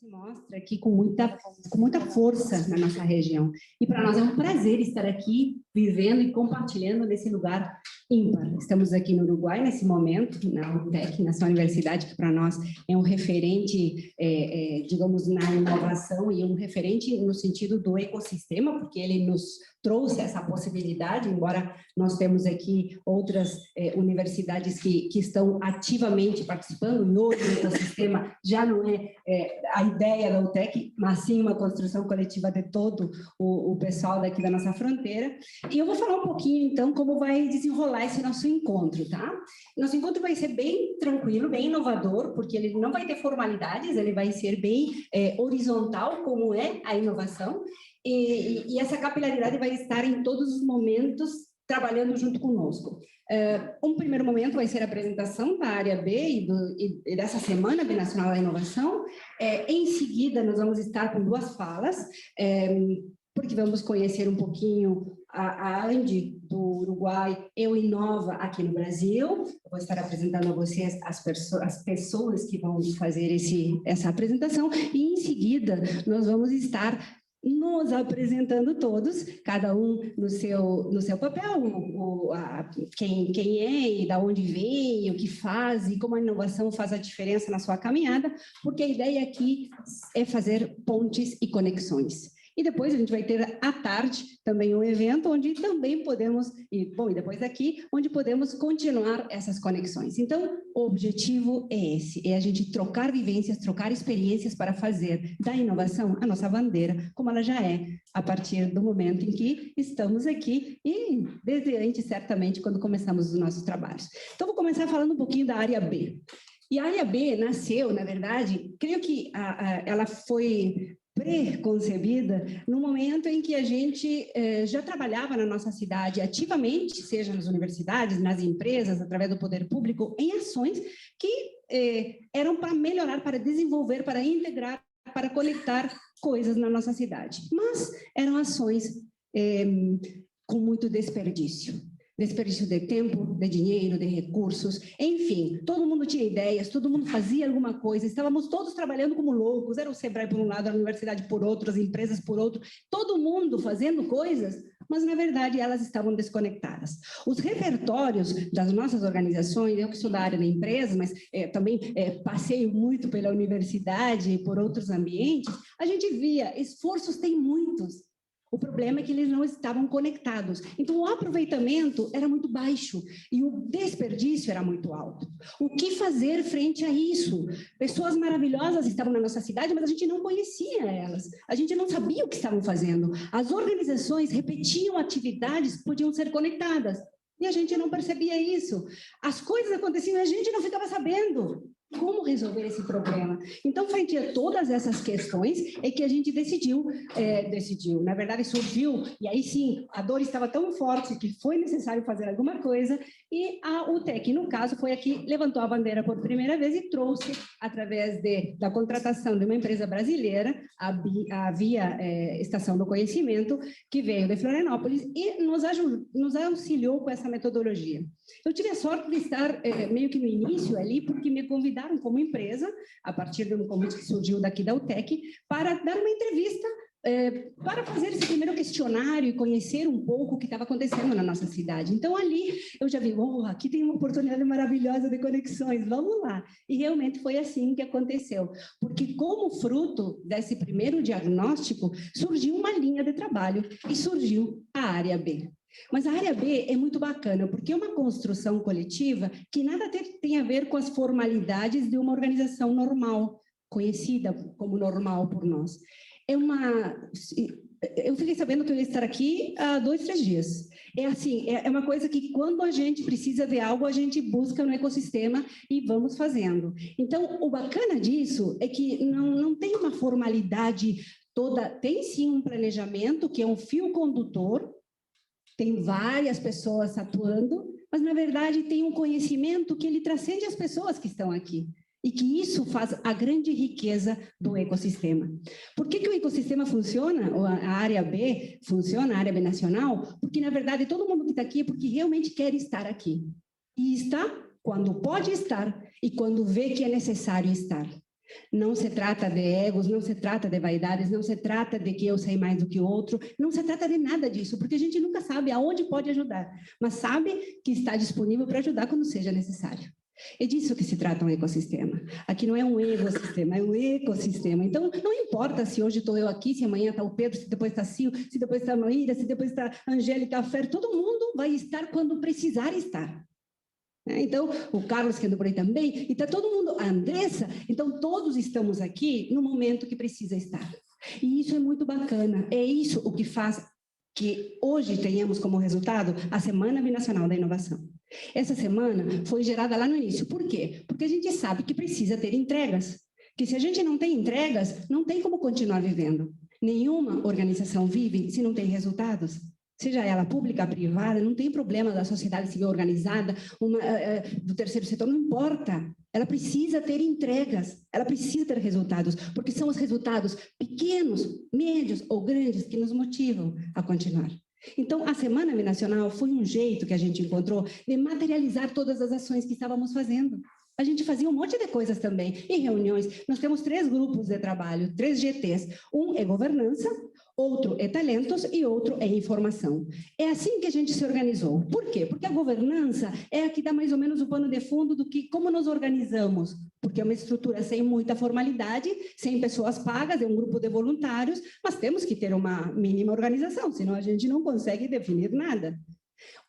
se mostra aqui com muita força na nossa região. E para nós é um prazer estar aqui, vivendo e compartilhando nesse lugar ímpar. Estamos aqui no Uruguai, nesse momento, na UTEC, nessa universidade que para nós é um referente, digamos, na inovação e um referente no sentido do ecossistema, porque ele nos trouxe essa possibilidade, embora nós temos aqui outras universidades que estão ativamente participando, e hoje o ecossistema já não é a ideia da UTEC, mas sim uma construção coletiva de todo o pessoal daqui da nossa fronteira. E eu vou falar um pouquinho, então, como vai desenrolar esse nosso encontro, tá? Nosso encontro vai ser bem tranquilo, bem inovador, porque ele não vai ter formalidades, ele vai ser bem horizontal, como é a inovação, e essa capilaridade vai estar em todos os momentos trabalhando junto conosco. Um primeiro momento vai ser a apresentação da área B e dessa Semana Binacional da Inovação. Em seguida, nós vamos estar com duas falas, porque vamos conhecer um pouquinho além do Uruguai, Eu Inova aqui no Brasil. Eu vou estar apresentando a vocês as pessoas que vão fazer essa apresentação, e em seguida nós vamos estar nos apresentando todos, cada um no seu papel, quem é e da onde vem, o que faz e como a inovação faz a diferença na sua caminhada, porque a ideia aqui é fazer pontes e conexões. E depois a gente vai ter à tarde também um evento onde também podemos, e depois daqui, onde podemos continuar essas conexões. Então, o objetivo é esse, é a gente trocar vivências, trocar experiências para fazer da inovação a nossa bandeira, como ela já é, a partir do momento em que estamos aqui e desde antes, certamente, quando começamos os nossos trabalhos. Então, vou começar falando um pouquinho da área B. E a área B nasceu, na verdade, creio que ela foi pré-concebida no momento em que a gente já trabalhava na nossa cidade ativamente, seja nas universidades, nas empresas, através do poder público, em ações que eram para melhorar, para desenvolver, para integrar, para conectar coisas na nossa cidade. Mas eram ações com muito desperdício. Desperdício de tempo, de dinheiro, de recursos, enfim, todo mundo tinha ideias, todo mundo fazia alguma coisa, estávamos todos trabalhando como loucos, era o Sebrae por um lado, a universidade por outro, as empresas por outro, todo mundo fazendo coisas, mas na verdade elas estavam desconectadas. Os repertórios das nossas organizações, eu que sou da área da empresa, mas também passeio muito pela universidade e por outros ambientes, a gente via, esforços tem muitos. O problema é que eles não estavam conectados. Então, o aproveitamento era muito baixo e o desperdício era muito alto. O que fazer frente a isso? Pessoas maravilhosas estavam na nossa cidade, mas a gente não conhecia elas. A gente não sabia o que estavam fazendo. As organizações repetiam atividades que podiam ser conectadas. E a gente não percebia isso. As coisas aconteciam e a gente não ficava sabendo. Como resolver esse problema? Então, frente a todas essas questões, é que a gente decidiu, na verdade surgiu, e aí sim, a dor estava tão forte que foi necessário fazer alguma coisa, e a UTEC, no caso, foi aqui, levantou a bandeira por primeira vez e trouxe, através da contratação de uma empresa brasileira, a Via Estação do Conhecimento, que veio de Florianópolis, e nos auxiliou com essa metodologia. Eu tive a sorte de estar meio que no início ali, porque me convidaram como empresa, a partir de um convite que surgiu daqui da UTEC, para dar uma entrevista, para fazer esse primeiro questionário e conhecer um pouco o que estava acontecendo na nossa cidade. Então, ali, eu já vi, aqui tem uma oportunidade maravilhosa de conexões, vamos lá. E realmente foi assim que aconteceu, porque como fruto desse primeiro diagnóstico, surgiu uma linha de trabalho e surgiu a área B. Mas a área B é muito bacana, porque é uma construção coletiva que nada tem a ver com as formalidades de uma organização normal, conhecida como normal por nós. Eu fiquei sabendo que eu ia estar aqui há 2, 3 dias. É uma coisa que quando a gente precisa de algo, a gente busca no ecossistema e vamos fazendo. Então, o bacana disso é que não tem uma formalidade toda, tem sim um planejamento, que é um fio condutor, tem várias pessoas atuando, mas, na verdade, tem um conhecimento que ele transcende as pessoas que estão aqui. E que isso faz a grande riqueza do ecossistema. Por que o ecossistema funciona, ou a área B funciona, a área B nacional? Porque, na verdade, todo mundo que está aqui é porque realmente quer estar aqui. E está quando pode estar e quando vê que é necessário estar. Não se trata de egos, não se trata de vaidades, não se trata de que eu sei mais do que o outro, não se trata de nada disso, porque a gente nunca sabe aonde pode ajudar, mas sabe que está disponível para ajudar quando seja necessário. É disso que se trata um ecossistema. Aqui não é um ecossistema, é um ecossistema. Então, não importa se hoje estou eu aqui, se amanhã está o Pedro, se depois está a Sil, se depois está a Maíra, se depois está a Angélica, a Fer, todo mundo vai estar quando precisar estar. Então, o Carlos que anda por aí também, e está todo mundo, a Andressa, então todos estamos aqui no momento que precisa estar. E isso é muito bacana, é isso o que faz que hoje tenhamos como resultado a Semana Binacional da Inovação. Essa semana foi gerada lá no início. Por quê? Porque a gente sabe que precisa ter entregas, que se a gente não tem entregas, não tem como continuar vivendo. Nenhuma organização vive se não tem resultados. Seja ela pública, privada, não tem problema da sociedade civil organizada, do terceiro setor, não importa. Ela precisa ter entregas, ela precisa ter resultados, porque são os resultados pequenos, médios ou grandes que nos motivam a continuar. Então, a Semana Binacional foi um jeito que a gente encontrou de materializar todas as ações que estávamos fazendo. A gente fazia um monte de coisas também, em reuniões. Nós temos 3 grupos de trabalho, 3 GTs. Um é governança, outro é talentos e outro é informação. É assim que a gente se organizou. Por quê? Porque a governança é a que dá mais ou menos o pano de fundo do que como nos organizamos. Porque é uma estrutura sem muita formalidade, sem pessoas pagas, é um grupo de voluntários, mas temos que ter uma mínima organização, senão a gente não consegue definir nada.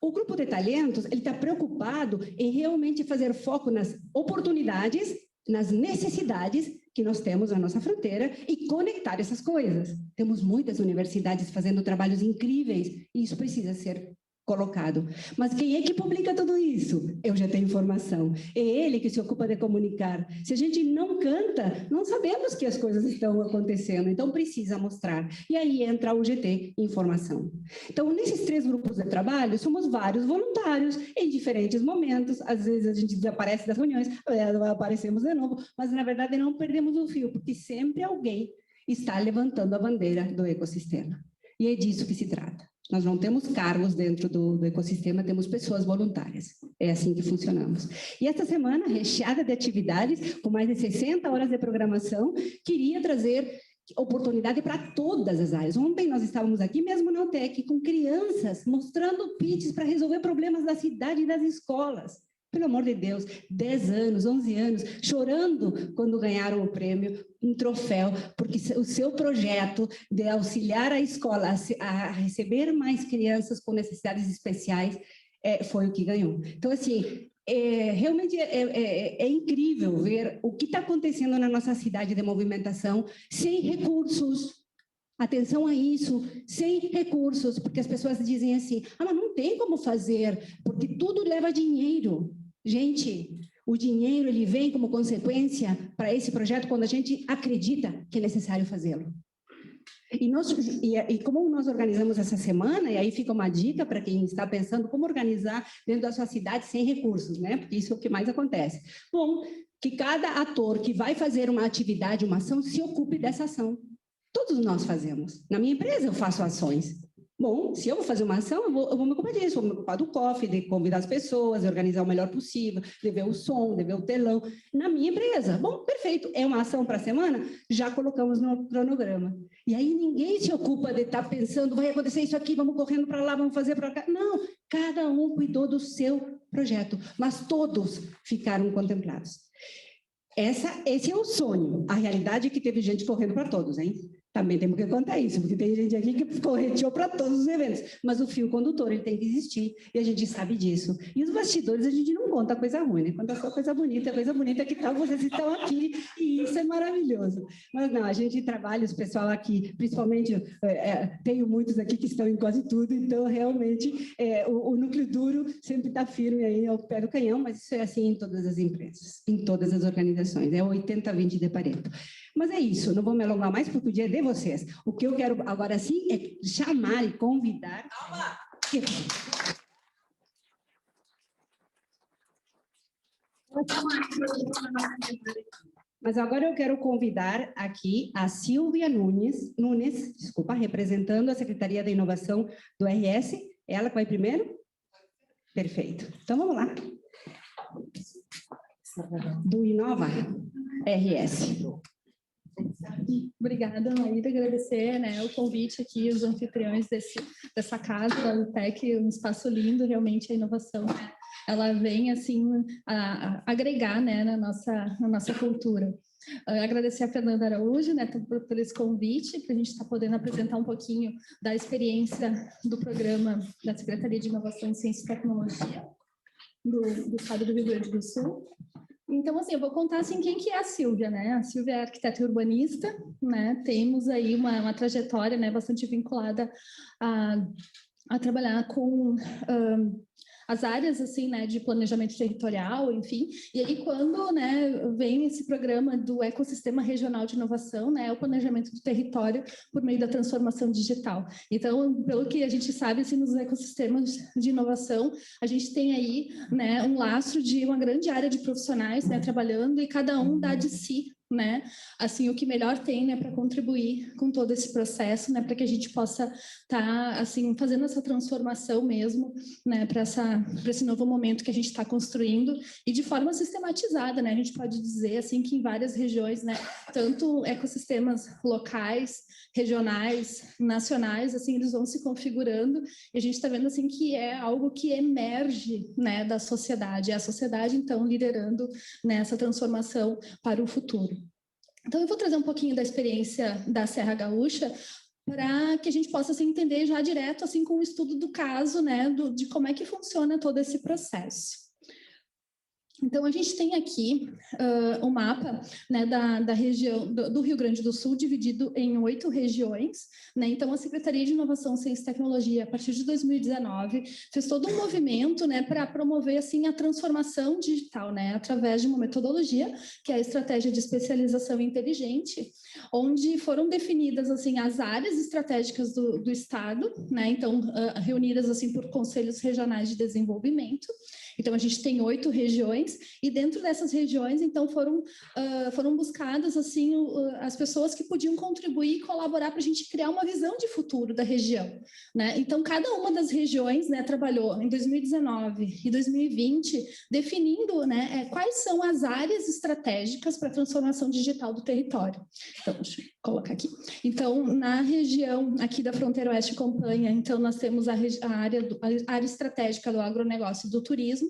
O grupo de talentos, ele está preocupado em realmente fazer foco nas oportunidades, nas necessidades que nós temos na nossa fronteira e conectar essas coisas. Temos muitas universidades fazendo trabalhos incríveis e isso precisa ser colocado. Mas quem é que publica tudo isso? Eu já tenho informação. É ele que se ocupa de comunicar. Se a gente não canta, não sabemos que as coisas estão acontecendo. Então, precisa mostrar. E aí entra o GT Informação. Então, nesses 3 grupos de trabalho, somos vários voluntários em diferentes momentos. Às vezes, a gente desaparece das reuniões, aparecemos de novo, mas, na verdade, não perdemos o fio, porque sempre alguém está levantando a bandeira do ecossistema. E é disso que se trata. Nós não temos cargos dentro do ecossistema, temos pessoas voluntárias. É assim que funcionamos. E esta semana, recheada de atividades, com mais de 60 horas de programação, queria trazer oportunidade para todas as áreas. Ontem nós estávamos aqui mesmo na UTEC, com crianças, mostrando pitches para resolver problemas da cidade e das escolas. Pelo amor de Deus, 10 anos, 11 anos, chorando quando ganharam o prêmio, um troféu, porque o seu projeto de auxiliar a escola a receber mais crianças com necessidades especiais foi o que ganhou. Então, assim, realmente é incrível ver o que está acontecendo na nossa cidade de movimentação sem recursos. Atenção a isso, sem recursos, porque as pessoas dizem assim, mas não tem como fazer, porque tudo leva dinheiro. Gente, o dinheiro ele vem como consequência para esse projeto quando a gente acredita que é necessário fazê-lo. E como nós organizamos essa semana, e aí fica uma dica para quem está pensando como organizar dentro da sua cidade sem recursos, né? Porque isso é o que mais acontece. Bom, que cada ator que vai fazer uma atividade, uma ação, se ocupe dessa ação. Todos nós fazemos. Na minha empresa eu faço ações. Bom, se eu vou fazer uma ação, eu vou me ocupar disso, vou me ocupar do cofre, de convidar as pessoas, de organizar o melhor possível, de ver o som, de ver o telão. Na minha empresa, bom, perfeito, é uma ação para a semana? Já colocamos no cronograma. E aí ninguém se ocupa de estar pensando, vai acontecer isso aqui, vamos correndo para lá, vamos fazer para cá. Não, cada um cuidou do seu projeto, mas todos ficaram contemplados. Esse é o sonho. A realidade é que teve gente correndo para todos, hein? Também temos que contar isso, porque tem gente aqui que correteou para todos os eventos. Mas o fio condutor, ele tem que existir, e a gente sabe disso. E os bastidores, a gente não conta coisa ruim, né? Conta só coisa bonita que tal vocês estão aqui, e isso é maravilhoso. Mas não, a gente trabalha, os pessoal aqui, principalmente, tenho muitos aqui que estão em quase tudo, então, realmente, o núcleo duro sempre está firme aí ao pé do canhão, mas isso é assim em todas as empresas, em todas as organizações, é 80-20 de Pareto. Mas é isso, não vou me alongar mais porque o dia é de vocês. O que eu quero agora sim é chamar e convidar... Calma! Mas agora eu quero convidar aqui a Silvia Nunes, representando a Secretaria de Inovação do RS. Ela que vai primeiro? Perfeito. Então vamos lá. do Inova RS. Obrigada, Maíra, agradecer, né, o convite aqui, os anfitriões dessa casa, da UTEC, um espaço lindo, realmente a inovação, né, ela vem, assim, a agregar, né, na nossa cultura. Agradecer a Fernanda Araújo, né, por esse convite, para a gente estar podendo apresentar um pouquinho da experiência do programa da Secretaria de Inovação, Ciência e Tecnologia do Estado do Rio Grande do Sul. Então, assim, eu vou contar, assim, quem que é a Sílvia, né? A Sílvia é arquiteta e urbanista, né? Temos aí uma trajetória, né, bastante vinculada a trabalhar com as áreas, assim, né, de planejamento territorial, enfim. E aí, quando, né, vem esse programa do ecossistema regional de inovação, né, o planejamento do território por meio da transformação digital. Então, pelo que a gente sabe, assim, nos ecossistemas de inovação, a gente tem aí, né, um lastro de uma grande área de profissionais, né, trabalhando, e cada um dá de si, né, assim, o que melhor tem, né, para contribuir com todo esse processo, né, para que a gente possa estar, assim, fazendo essa transformação mesmo, né, para esse novo momento que a gente está construindo, e de forma sistematizada, né, a gente pode dizer, assim, que em várias regiões, né, tanto ecossistemas locais, regionais, nacionais, assim, eles vão se configurando, e a gente está vendo, assim, que é algo que emerge, né, da sociedade, é a sociedade, então, liderando nessa transformação para o futuro. Então, eu vou trazer um pouquinho da experiência da Serra Gaúcha para que a gente possa, assim, entender já direto, assim, com o estudo do caso, né, de como é que funciona todo esse processo. Então, a gente tem aqui o mapa, né, da região do Rio Grande do Sul, dividido em 8 regiões, né? Então, a Secretaria de Inovação, Ciência e Tecnologia, a partir de 2019, fez todo um movimento, né, para promover, assim, a transformação digital, né, através de uma metodologia, que é a Estratégia de Especialização Inteligente, onde foram definidas, assim, as áreas estratégicas do Estado, né? Então, reunidas, assim, por conselhos regionais de desenvolvimento. Então, a gente tem 8 regiões, e dentro dessas regiões, então, foram buscadas, assim, as pessoas que podiam contribuir e colaborar para a gente criar uma visão de futuro da região, né? Então, cada uma das regiões, né, trabalhou em 2019 e 2020, definindo, né, quais são as áreas estratégicas para a transformação digital do território. Então, deixa eu colocar aqui. Então, na região aqui da fronteira oeste campanha, então, nós temos a área estratégica do agronegócio e do turismo,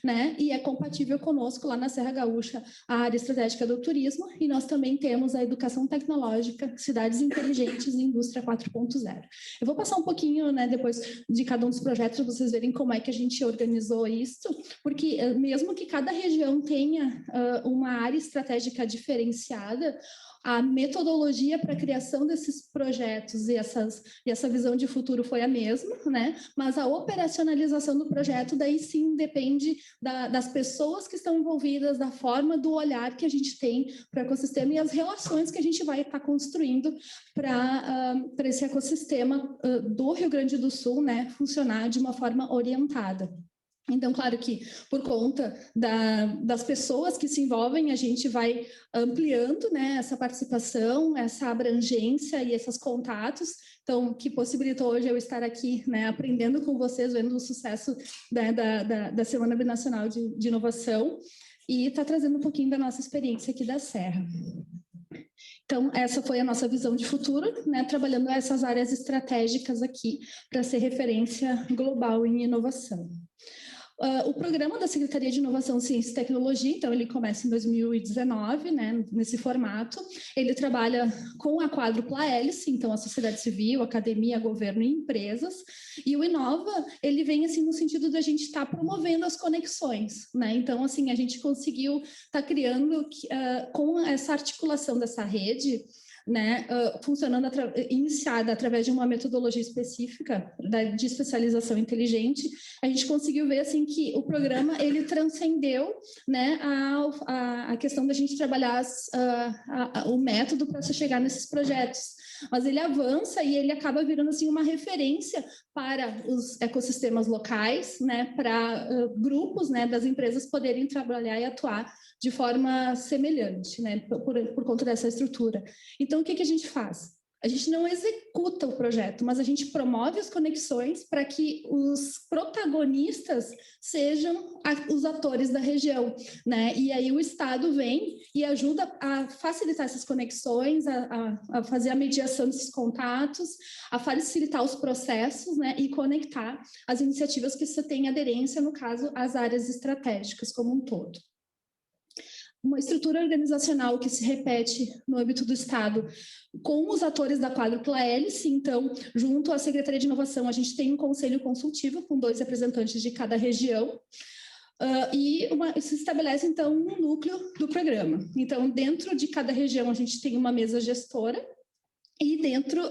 né? E é compatível conosco lá na Serra Gaúcha a área estratégica do turismo, e nós também temos a educação tecnológica, cidades inteligentes e indústria 4.0. Eu vou passar um pouquinho, né, depois de cada um dos projetos, para vocês verem como é que a gente organizou isso, porque mesmo que cada região tenha uma área estratégica diferenciada, a metodologia para a criação desses projetos e essa visão de futuro foi a mesma, né? Mas a operacionalização do projeto daí sim depende das pessoas que estão envolvidas, da forma do olhar que a gente tem para o ecossistema e as relações que a gente vai estar construindo para esse ecossistema do Rio Grande do Sul, né, funcionar de uma forma orientada. Então, claro que por conta das pessoas que se envolvem, a gente vai ampliando, né, essa participação, essa abrangência e esses contatos, então, que possibilitou hoje eu estar aqui, né, aprendendo com vocês, vendo o sucesso, né, da Semana Binacional de Inovação, e está trazendo um pouquinho da nossa experiência aqui da Serra. Então, essa foi a nossa visão de futuro, né, trabalhando essas áreas estratégicas aqui para ser referência global em inovação. O programa da Secretaria de Inovação, Ciência e Tecnologia, então, ele começa em 2019, né, nesse formato. Ele trabalha com a quádrupla hélice, então, a sociedade civil, academia, governo e empresas. E o Inova, ele vem, assim, no sentido da gente estar promovendo as conexões, né? Então, assim, a gente conseguiu estar criando, com essa articulação dessa rede, né, funcionando iniciada através de uma metodologia específica de especialização inteligente, a gente conseguiu ver assim que o programa ele transcendeu, né, a questão da gente trabalhar o método para se chegar nesses projetos, mas ele avança e ele acaba virando assim uma referência para os ecossistemas locais, né, para grupos, né, das empresas poderem trabalhar e atuar de forma semelhante, né, por conta dessa estrutura. Então, o que a gente faz? A gente não executa o projeto, mas a gente promove as conexões para que os protagonistas sejam os atores da região, né? E aí o Estado vem e ajuda a facilitar essas conexões, a fazer a mediação desses contatos, a facilitar os processos, né? E conectar as iniciativas que você tem aderência, no caso, às áreas estratégicas como um todo. Uma estrutura organizacional que se repete no âmbito do Estado com os atores da quádrupla hélice. Então, junto à Secretaria de Inovação, a gente tem um conselho consultivo com 2 representantes de cada região, se estabelece, então, um núcleo do programa. Então, dentro de cada região, a gente tem uma mesa gestora, e dentro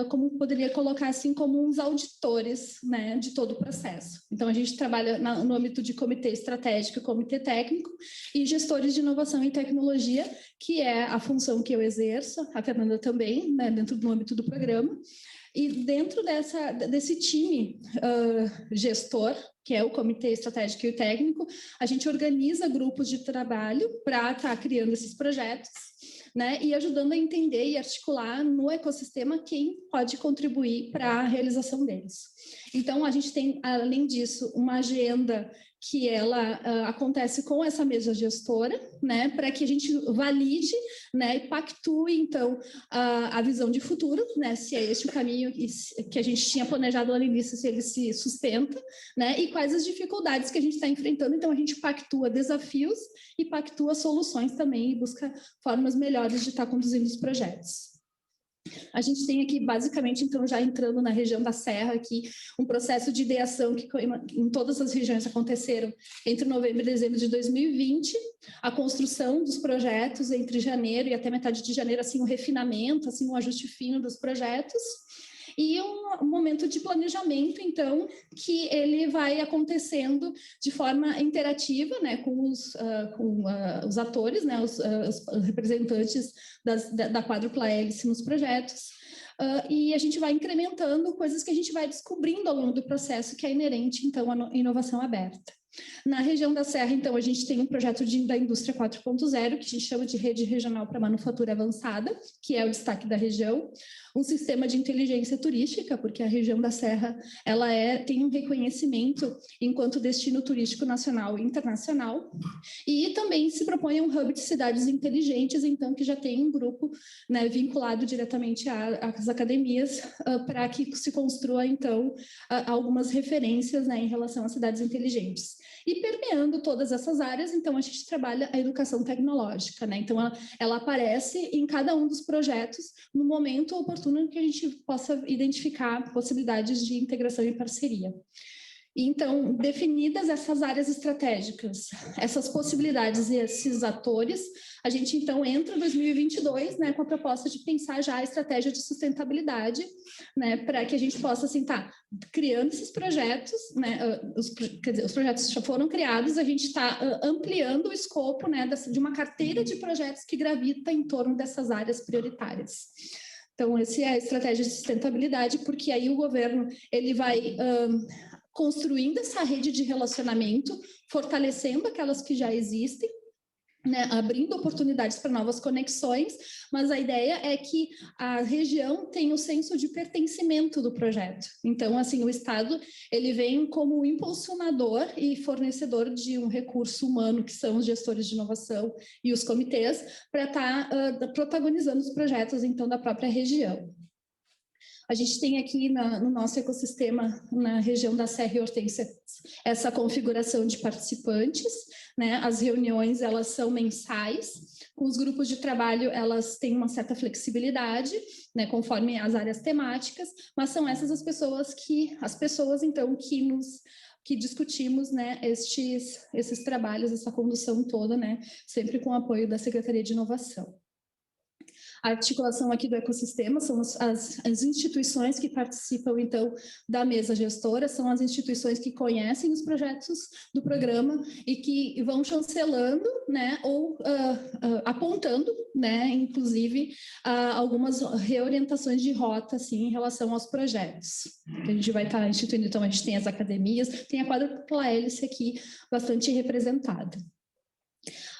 como poderia colocar assim, como uns auditores, né, de todo o processo. Então, a gente trabalha no âmbito de comitê estratégico, comitê técnico e gestores de inovação e tecnologia, que é a função que eu exerço, a Fernanda também, né, dentro do âmbito do programa. E dentro desse time gestor, que é o Comitê Estratégico e o Técnico, a gente organiza grupos de trabalho para estar criando esses projetos, né, e ajudando a entender e articular no ecossistema quem pode contribuir para a realização deles. Então, a gente tem, além disso, uma agenda que ela acontece com essa mesa gestora, né, para que a gente valide, né, e pactue, então, a visão de futuro, né, se é este o caminho que a gente tinha planejado lá no início, se ele se sustenta, né, e quais as dificuldades que a gente está enfrentando. Então, a gente pactua desafios e pactua soluções também e busca formas melhores de estar conduzindo os projetos. A gente tem aqui, basicamente, então, já entrando na região da Serra, aqui, um processo de ideação que em todas as regiões aconteceram entre novembro e dezembro de 2020, a construção dos projetos entre janeiro e até metade de janeiro, assim, um refinamento, assim, um ajuste fino dos projetos, e um momento de planejamento, então, que ele vai acontecendo de forma interativa, né, com os atores, né, os representantes da quádrupla hélice nos projetos, e a gente vai incrementando coisas que a gente vai descobrindo ao longo do processo, que é inerente, então, à inovação aberta. Na região da Serra, então, a gente tem um projeto da Indústria 4.0, que a gente chama de Rede Regional para Manufatura Avançada, que é o destaque da região, um sistema de inteligência turística, porque a região da Serra ela tem um reconhecimento enquanto destino turístico nacional e internacional, e também se propõe um hub de cidades inteligentes, então, que já tem um grupo, né, vinculado diretamente às academias, para que se construa, então, algumas referências, né, em relação às cidades inteligentes. E permeando todas essas áreas, então, a gente trabalha a educação tecnológica, né? Então, ela aparece em cada um dos projetos no momento oportuno em que a gente possa identificar possibilidades de integração e parceria. Então, definidas essas áreas estratégicas, essas possibilidades e esses atores, a gente, então, entra em 2022, né, com a proposta de pensar já a estratégia de sustentabilidade, né, para que a gente possa, assim, criando esses projetos, né, os projetos já foram criados, a gente está ampliando o escopo, né, de uma carteira de projetos que gravita em torno dessas áreas prioritárias. Então, essa é a estratégia de sustentabilidade, porque aí o governo, ele vai construindo essa rede de relacionamento, fortalecendo aquelas que já existem, né, abrindo oportunidades para novas conexões, mas a ideia é que a região tenha o senso de pertencimento do projeto. Então, assim, o Estado, ele vem como impulsionador e fornecedor de um recurso humano, que são os gestores de inovação e os comitês, para estar protagonizando os projetos, então, da própria região. A gente tem aqui no nosso ecossistema, na região da Serra e Hortência, essa configuração de participantes, né? As reuniões, elas são mensais, com os grupos de trabalho, elas têm uma certa flexibilidade, né, conforme as áreas temáticas, mas são essas as pessoas, então, que discutimos, né, esses trabalhos, essa condução toda, né, sempre com o apoio da Secretaria de Inovação. A articulação aqui do ecossistema são as instituições que participam, então, da mesa gestora, são as instituições que conhecem os projetos do programa e que vão chancelando, né, ou apontando, né, inclusive, algumas reorientações de rota, assim, em relação aos projetos que a gente vai estar instituindo. Então, a gente tem as academias, tem a quádrupla hélice aqui bastante representada.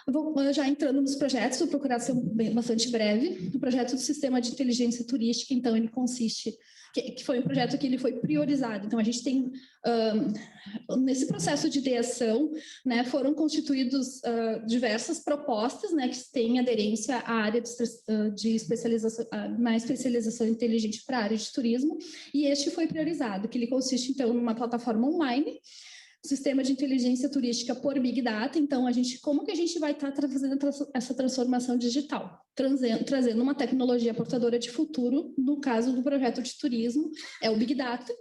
Eu vou já entrando nos projetos, vou procurar ser bastante breve. O projeto do Sistema de Inteligência Turística, então, ele consiste, que foi um projeto que ele foi priorizado. Então, a gente tem, nesse processo de ideação, né, foram constituídos diversas propostas, né, que têm aderência à área de especialização, na especialização inteligente para a área de turismo, e este foi priorizado, que ele consiste, então, numa plataforma online, sistema de inteligência turística por Big Data. Então, como que a gente vai estar fazendo essa transformação digital? Trazendo uma tecnologia portadora de futuro, no caso do projeto de turismo, é o Big Data,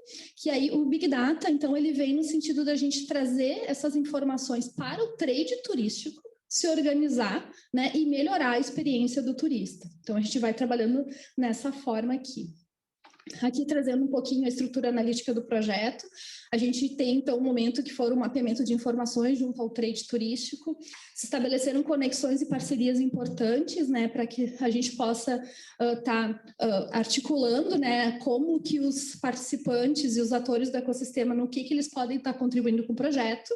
que aí o Big Data, então, ele vem no sentido da gente trazer essas informações para o trade turístico, se organizar, né, e melhorar a experiência do turista. Então, a gente vai trabalhando nessa forma aqui. Aqui trazendo um pouquinho a estrutura analítica do projeto, a gente tem então um momento que foi um mapeamento de informações junto ao trade turístico, se estabeleceram conexões e parcerias importantes, né, para que a gente possa estar articulando, né, como que os participantes e os atores do ecossistema, no que eles podem estar contribuindo com o projeto,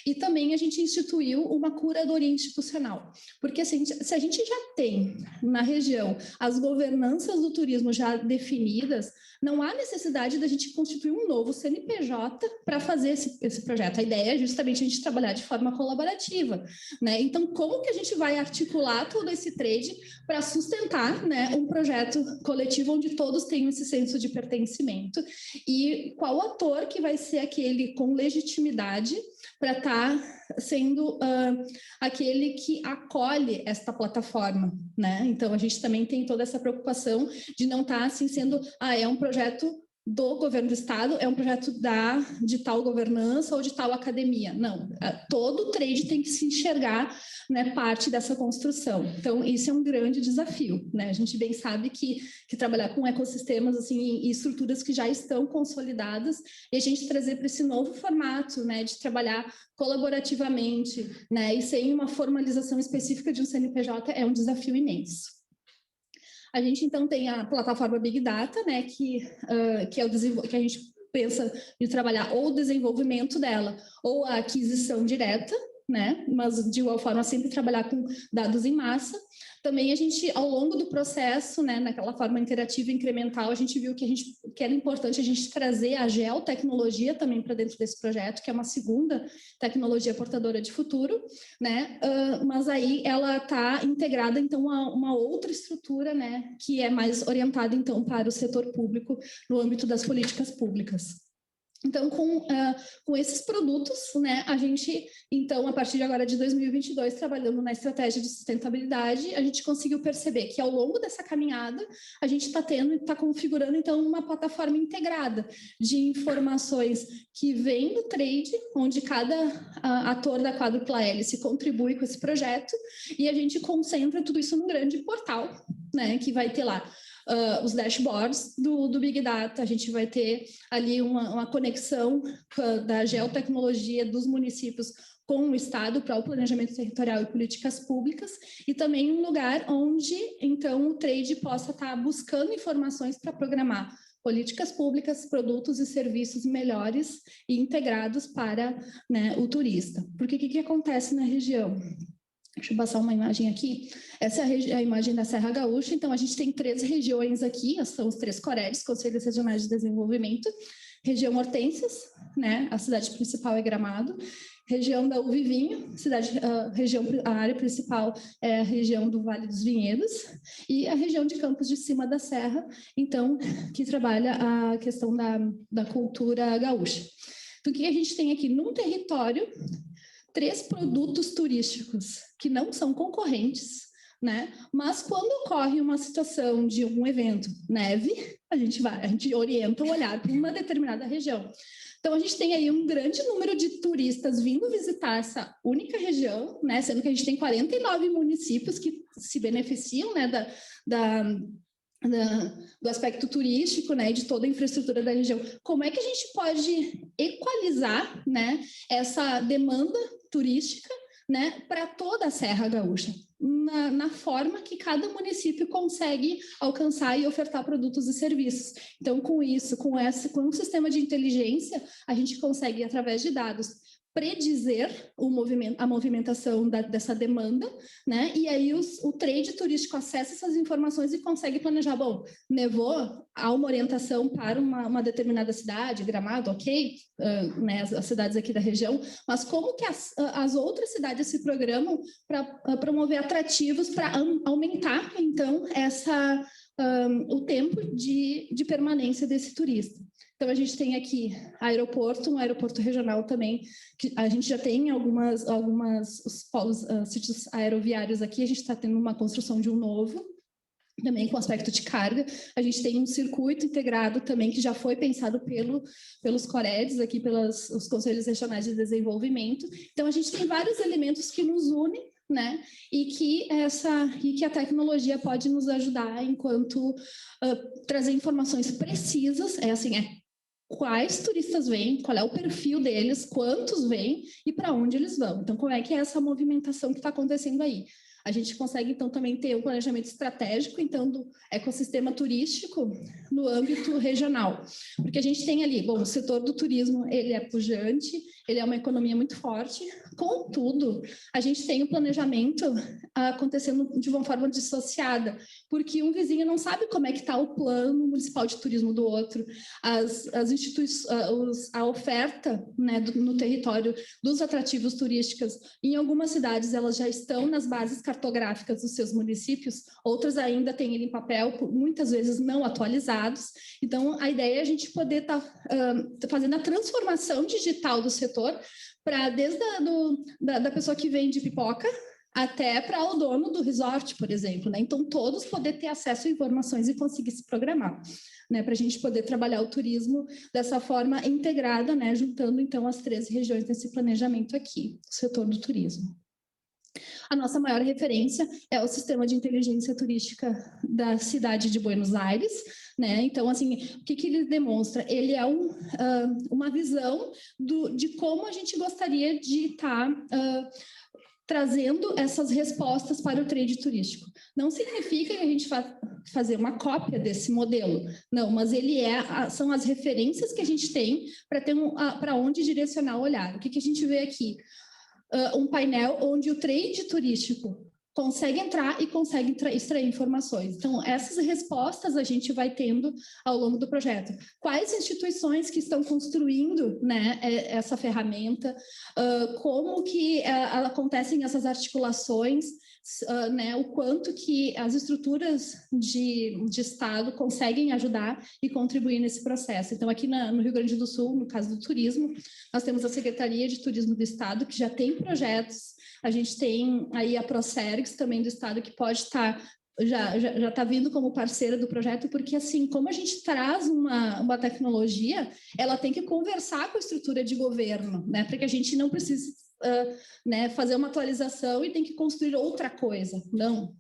e também a gente instituiu uma curadoria institucional, porque assim, se a gente já tem na região as governanças do turismo já definidas, não há necessidade da gente constituir um novo CNPJ para fazer esse projeto. A ideia é justamente a gente trabalhar de forma colaborativa, né? Então, como que a gente vai articular todo esse trade para sustentar, né, um projeto coletivo onde todos tenham esse senso de pertencimento, e qual ator que vai ser aquele com legitimidade para estar sendo aquele que acolhe esta plataforma, né? Então, a gente também tem toda essa preocupação de não estar assim sendo, é um projeto do governo do estado, é um projeto de tal governança ou de tal academia. Não, todo o trade tem que se enxergar, né, parte dessa construção. Então, isso é um grande desafio, né? A gente bem sabe que trabalhar com ecossistemas assim, e estruturas que já estão consolidadas, e a gente trazer para esse novo formato, né, de trabalhar colaborativamente, né, e sem uma formalização específica de um CNPJ, é um desafio imenso. A gente, então, tem a plataforma Big Data, né, que é o que a gente pensa de trabalhar ou o desenvolvimento dela ou a aquisição direta, né, mas de igual forma sempre trabalhar com dados em massa. Também a gente, ao longo do processo, né, naquela forma interativa e incremental, a gente viu que era importante a gente trazer a geotecnologia também para dentro desse projeto, que é uma segunda tecnologia portadora de futuro, né, mas aí ela está integrada, então, a uma outra estrutura, né, que é mais orientada, então, para o setor público no âmbito das políticas públicas. Então, com esses produtos, né, a gente, então, a partir de agora de 2022, trabalhando na estratégia de sustentabilidade, a gente conseguiu perceber que ao longo dessa caminhada, a gente está configurando, então, uma plataforma integrada de informações que vem do trade, onde cada ator da quádrupla hélice contribui com esse projeto, e a gente concentra tudo isso num grande portal, né, que vai ter lá os dashboards do Big Data, a gente vai ter ali uma conexão da geotecnologia dos municípios com o Estado para o planejamento territorial e políticas públicas, e também um lugar onde, então, o trade possa estar buscando informações para programar políticas públicas, produtos e serviços melhores e integrados para, né, o turista. Porque o que acontece na região? Deixa eu passar uma imagem aqui. Essa é a imagem da Serra Gaúcha. Então, a gente tem 3 regiões aqui, são os 3 COREDs, Conselhos Regionais de Desenvolvimento. Região Hortênsias, né? A cidade principal é Gramado. Região da Uva e Vinho, a área principal é a região do Vale dos Vinhedos. E a região de Campos de Cima da Serra, então, que trabalha a questão da cultura gaúcha. Então, o que a gente tem aqui? Num território, 3 produtos turísticos que não são concorrentes, né? Mas quando ocorre uma situação de um evento, neve, a gente orienta o olhar para uma determinada região. Então, a gente tem aí um grande número de turistas vindo visitar essa única região, né? Sendo que a gente tem 49 municípios que se beneficiam, né, do aspecto turístico, né, de toda a infraestrutura da região. Como é que a gente pode equalizar, né, essa demanda turística, né, para toda a Serra Gaúcha, na forma que cada município consegue alcançar e ofertar produtos e serviços. Então, com isso, com um sistema de inteligência, a gente consegue, através de dados, predizer a movimentação dessa demanda, né? E aí o trade turístico acessa essas informações e consegue planejar, bom, nevou, há uma orientação para uma determinada cidade, Gramado, ok, né, as cidades aqui da região, mas como que as outras cidades se programam para promover atrativos para aumentar, então, o tempo de permanência desse turista. Então, a gente tem aqui um aeroporto regional também, que a gente já tem os polos, sítios aeroviários aqui, a gente está tendo uma construção de um novo, também com aspecto de carga. A gente tem um circuito integrado também, que já foi pensado pelos COREDs, aqui os Conselhos Regionais de Desenvolvimento. Então, a gente tem vários elementos que nos unem, né? E que a tecnologia pode nos ajudar enquanto trazer informações precisas, quais turistas vêm, qual é o perfil deles, quantos vêm e para onde eles vão. Então, como é que é essa movimentação que está acontecendo aí? A gente consegue, então, também ter um planejamento estratégico, então, do ecossistema turístico no âmbito regional. Porque a gente tem ali, bom, o setor do turismo, ele é pujante, ele é uma economia muito forte, contudo, a gente tem o planejamento acontecendo de uma forma dissociada, porque um vizinho não sabe como é que está o plano municipal de turismo do outro, as instituições, a oferta, né, no território dos atrativos turísticos, em algumas cidades elas já estão nas bases cartográficas dos seus municípios, outras ainda têm ele em papel, muitas vezes não atualizados. Então, a ideia é a gente poder estar fazendo a transformação digital do setor, para desde da pessoa que vende pipoca até para o dono do resort, por exemplo, né? Então, todos poder ter acesso a informações e conseguir se programar, né? Para a gente poder trabalhar o turismo dessa forma integrada, né? Juntando, então, as 13 regiões desse planejamento aqui, o setor do turismo. A nossa maior referência é o sistema de inteligência turística da cidade de Buenos Aires, né? Então, assim, o que ele demonstra? Ele é uma visão de como a gente gostaria de estar trazendo essas respostas para o trade turístico. Não significa que a gente fazer uma cópia desse modelo, não, mas ele são as referências que a gente tem para ter para onde direcionar o olhar. O que a gente vê aqui? Um painel onde o trade turístico consegue entrar e consegue extrair informações. Então, essas respostas a gente vai tendo ao longo do projeto. Quais instituições que estão construindo, né, essa ferramenta, como que acontecem essas articulações, né, o quanto que as estruturas de Estado conseguem ajudar e contribuir nesse processo. Então, aqui no Rio Grande do Sul, no caso do turismo, nós temos a Secretaria de Turismo do Estado, que já tem projetos. A gente tem aí a Procergs também do Estado, que pode estar, já está vindo como parceira do projeto, porque assim, como a gente traz uma tecnologia, ela tem que conversar com a estrutura de governo, né, para que a gente não precise né, fazer uma atualização e tem que construir outra coisa. Não,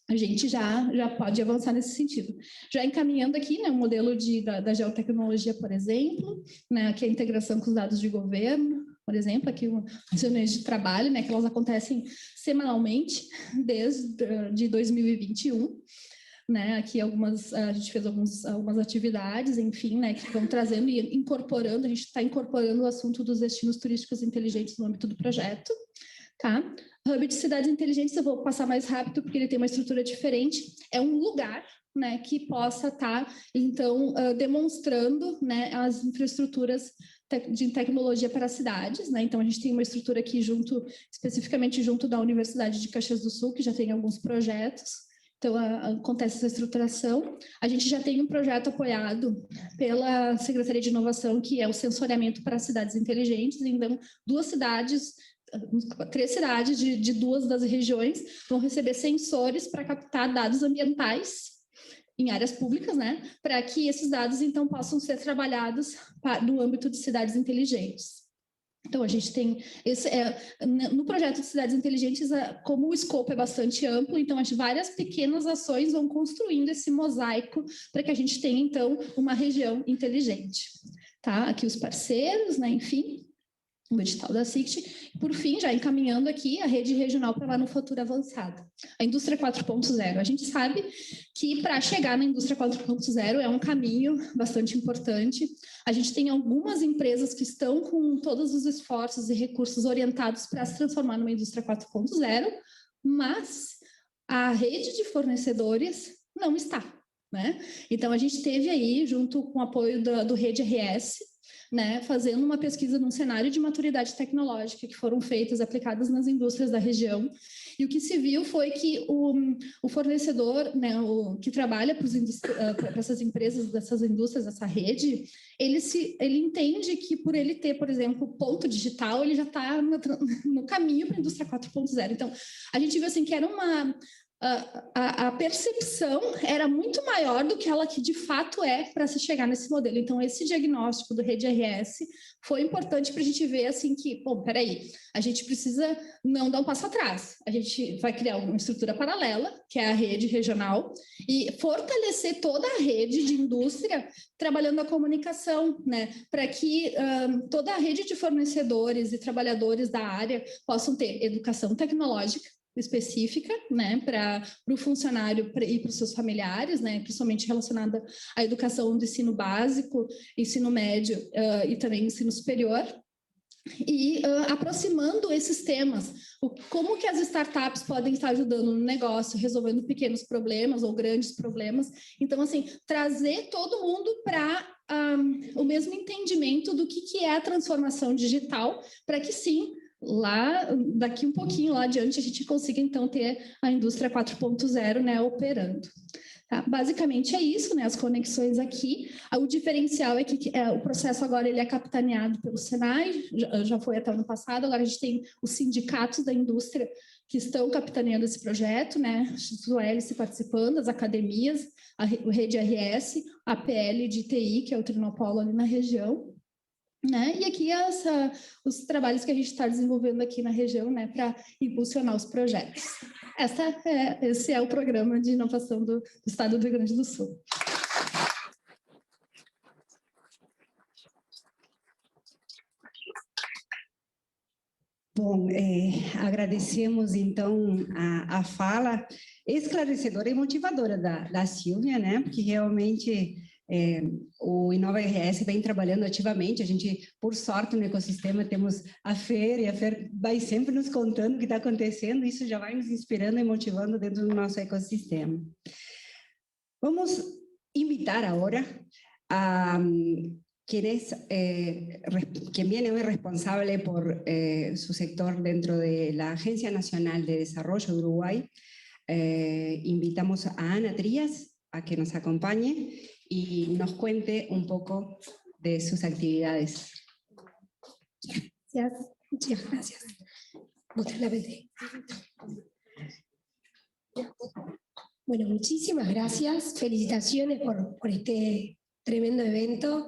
a gente já pode avançar nesse sentido. Já encaminhando aqui, né, um modelo da geotecnologia, por exemplo, né, que é a integração com os dados de governo, por exemplo, aqui as reuniões de trabalho, né, que elas acontecem semanalmente desde 2021, né, aqui a gente fez algumas atividades, enfim, né, que vão trazendo e incorporando, a gente está incorporando o assunto dos destinos turísticos inteligentes no âmbito do projeto, tá? Hub de cidades inteligentes, eu vou passar mais rápido porque ele tem uma estrutura diferente, é um lugar, né, que possa estar, então, demonstrando, né, as infraestruturas de tecnologia para as cidades, né? Então a gente tem uma estrutura aqui especificamente junto da Universidade de Caxias do Sul, que já tem alguns projetos. Então acontece essa estruturação. A gente já tem um projeto apoiado pela Secretaria de Inovação, que é o sensoriamento para cidades inteligentes. Então 3 cidades de 2 das regiões vão receber sensores para captar dados ambientais em áreas públicas, né, para que esses dados, então, possam ser trabalhados no âmbito de cidades inteligentes. Então, a gente tem, no projeto de cidades inteligentes, como o escopo é bastante amplo, então, as várias pequenas ações vão construindo esse mosaico para que a gente tenha, então, uma região inteligente. Tá? Aqui os parceiros, né, enfim. o edital da SICT. Por fim, já encaminhando aqui a rede regional para lá no futuro avançado. A indústria 4.0. A gente sabe que para chegar na indústria 4.0 é um caminho bastante importante. A gente tem algumas empresas que estão com todos os esforços e recursos orientados para se transformar numa indústria 4.0, mas a rede de fornecedores não está, né? Então, a gente teve aí, junto com o apoio do Rede RS, né, fazendo uma pesquisa num cenário de maturidade tecnológica que foram feitas, aplicadas nas indústrias da região, e o que se viu foi que o fornecedor, né, que trabalha para essas empresas, dessas indústrias, dessa rede, ele entende que por ele ter, por exemplo, ponto digital, ele já está no caminho para a indústria 4.0. Então, a gente viu assim que era a percepção era muito maior do que ela que de fato é para se chegar nesse modelo. Então, esse diagnóstico do Rede RS foi importante para a gente ver assim que, bom, peraí, a gente precisa não dar um passo atrás. A gente vai criar uma estrutura paralela, que é a rede regional, e fortalecer toda a rede de indústria trabalhando a comunicação, né, para que toda a rede de fornecedores e trabalhadores da área possam ter educação tecnológica específica, né, para o funcionário e para os seus familiares, né, principalmente relacionada à educação do ensino básico, ensino médio e também ensino superior, e aproximando esses temas, como que as startups podem estar ajudando no negócio, resolvendo pequenos problemas ou grandes problemas. Então, assim, trazer todo mundo para o mesmo entendimento do que é a transformação digital, para que sim, lá, daqui um pouquinho lá adiante, a gente consiga, então, ter a indústria 4.0, né, operando. Tá? Basicamente é isso, né, as conexões aqui. O diferencial é que o processo agora ele é capitaneado pelo Senai, já foi até o ano passado, agora a gente tem os sindicatos da indústria que estão capitaneando esse projeto, né, o Hélice participando, as academias, o Rede RS, a PL de TI, que é o Trinopolo ali na região, né? E aqui os trabalhos que a gente está desenvolvendo aqui na região, né, para impulsionar os projetos. Esse é o programa de inovação do Estado do Rio Grande do Sul. Bom, agradecemos, então, a fala esclarecedora e motivadora da Silvia, né? Porque realmente o Inova RS vem trabalhando ativamente. A gente, por sorte, no ecossistema temos a Fer, e a Fer vai sempre nos contando o que está acontecendo. Isso já vai nos inspirando e motivando dentro do nosso ecossistema. Vamos invitar agora a quien viene hoy responsable por su sector dentro de la Agencia Nacional de Desarrollo de Uruguay. Invitamos a Ana Trías a que nos acompañe y nos cuente un poco de sus actividades. Gracias, muchas gracias. Bueno, muchísimas gracias, felicitaciones por este tremendo evento.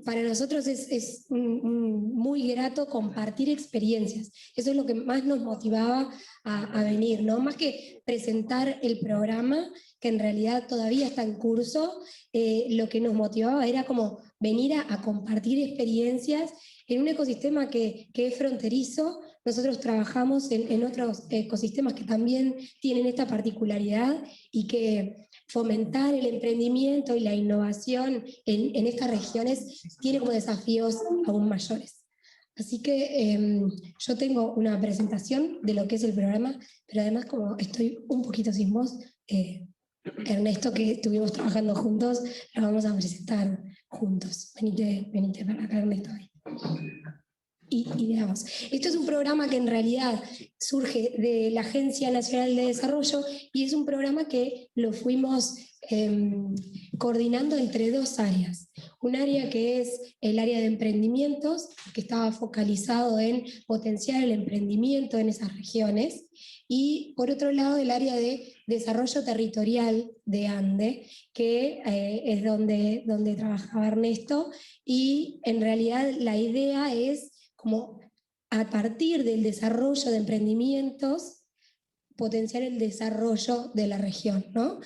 Para nosotros es muy grato compartir experiencias. Eso es lo que más nos motivaba a venir, ¿no? Más que presentar el programa, que en realidad todavía está en curso, lo que nos motivaba era como venir a compartir experiencias en un ecosistema que es fronterizo. Nosotros trabajamos en otros ecosistemas que también tienen esta particularidad y que fomentar el emprendimiento y la innovación en estas regiones tiene como desafíos aún mayores. Así que yo tengo una presentación de lo que es el programa, pero además como estoy un poquito sin voz, Ernesto, que estuvimos trabajando juntos, lo vamos a presentar juntos. Venite para acá, Ernesto. Y digamos, esto es un programa que en realidad surge de la Agencia Nacional de Desarrollo y es un programa que lo fuimos coordinando entre dos áreas. Un área que es el área de emprendimientos, que estaba focalizado en potenciar el emprendimiento en esas regiones, y por otro lado el área de desarrollo territorial de ANDE, que es donde trabajaba Ernesto, y en realidad la idea es como a partir del desarrollo de emprendimientos potenciar el desarrollo de la región, ¿no?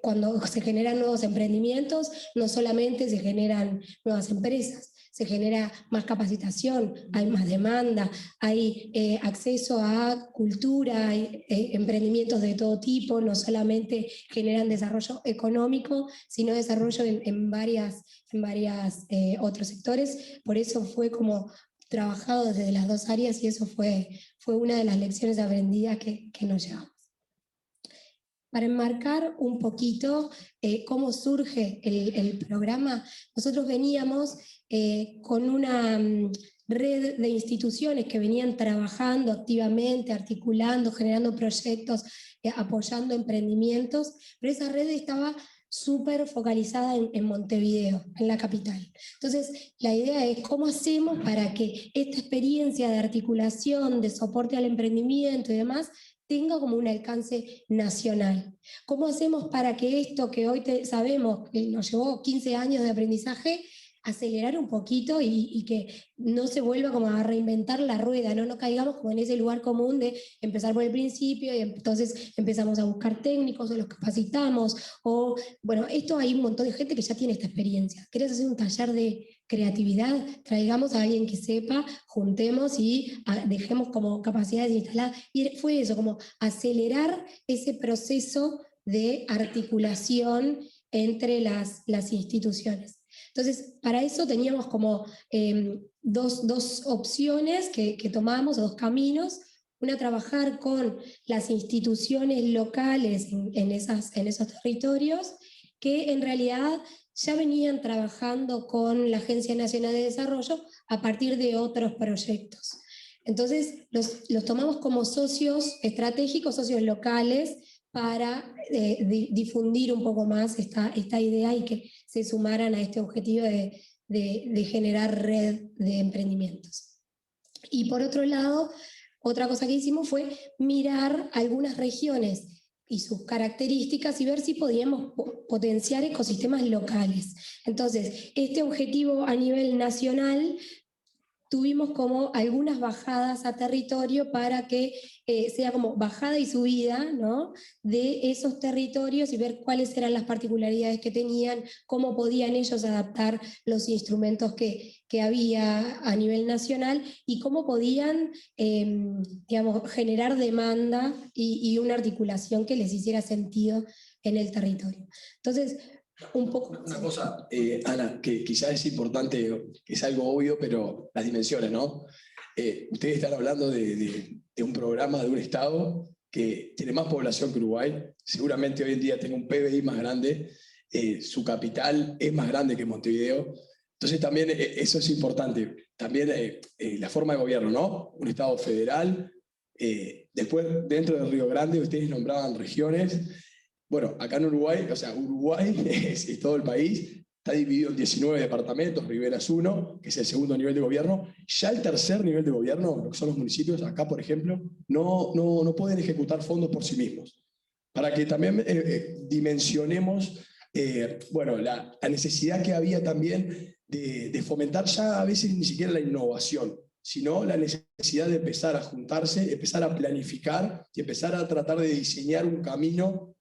Cuando se generan nuevos emprendimientos, no solamente se generan nuevas empresas, se genera más capacitación, hay más demanda, hay acceso a cultura, hay emprendimientos de todo tipo, no solamente generan desarrollo económico, sino desarrollo en varias otros sectores. Por eso fue como trabajado desde las dos áreas y eso fue una de las lecciones aprendidas que nos llevamos. Para enmarcar un poquito cómo surge el programa, nosotros veníamos con una red de instituciones que venían trabajando activamente, articulando, generando proyectos, apoyando emprendimientos, pero esa red estaba súper focalizada en Montevideo, en la capital. Entonces, la idea es cómo hacemos para que esta experiencia de articulación, de soporte al emprendimiento y demás, tenga como un alcance nacional. ¿Cómo hacemos para que esto que hoy sabemos que nos llevó 15 años de aprendizaje, acelerar un poquito y que no se vuelva como a reinventar la rueda, no caigamos como en ese lugar común de empezar por el principio y entonces empezamos a buscar técnicos o los capacitamos, o bueno, esto hay un montón de gente que ya tiene esta experiencia. ¿Querés hacer un taller de creatividad? Traigamos a alguien que sepa, juntemos y dejemos como capacidades instaladas. Y fue eso, como acelerar ese proceso de articulación entre las instituciones. Entonces, para eso teníamos como dos opciones que tomamos, dos caminos. Una, trabajar con las instituciones locales en esos territorios, que en realidad ya venían trabajando con la Agencia Nacional de Desarrollo a partir de otros proyectos. Entonces, los tomamos como socios estratégicos, socios locales, para difundir un poco más esta idea y que se sumaran a este objetivo de generar red de emprendimientos. Y por otro lado, otra cosa que hicimos fue mirar algunas regiones y sus características y ver si podíamos potenciar ecosistemas locales. Entonces, este objetivo a nivel nacional, tuvimos como algunas bajadas a territorio para que sea como bajada y subida, ¿no?, de esos territorios y ver cuáles eran las particularidades que tenían, cómo podían ellos adaptar los instrumentos que había a nivel nacional y cómo podían digamos, generar demanda y una articulación que les hiciera sentido en el territorio. Entonces, un poco. Una cosa, Ana, que quizás es importante, que es algo obvio, pero las dimensiones, ¿no? Ustedes están hablando de un programa de un estado que tiene más población que Uruguay, seguramente hoy en día tiene un PBI más grande, su capital es más grande que Montevideo, entonces también eso es importante. También la forma de gobierno, ¿no? Un estado federal, después dentro del Río Grande ustedes nombraban regiones. Bueno, acá en Uruguay, o sea, Uruguay es todo el país, está dividido en 19 departamentos, Rivera es uno, que es el segundo nivel de gobierno. Ya el tercer nivel de gobierno, lo que son los municipios, acá por ejemplo, no pueden ejecutar fondos por sí mismos. Para que también dimensionemos bueno, la necesidad que había también de fomentar ya a veces ni siquiera la innovación, sino la necesidad de empezar a juntarse, empezar a planificar y empezar a tratar de diseñar un camino,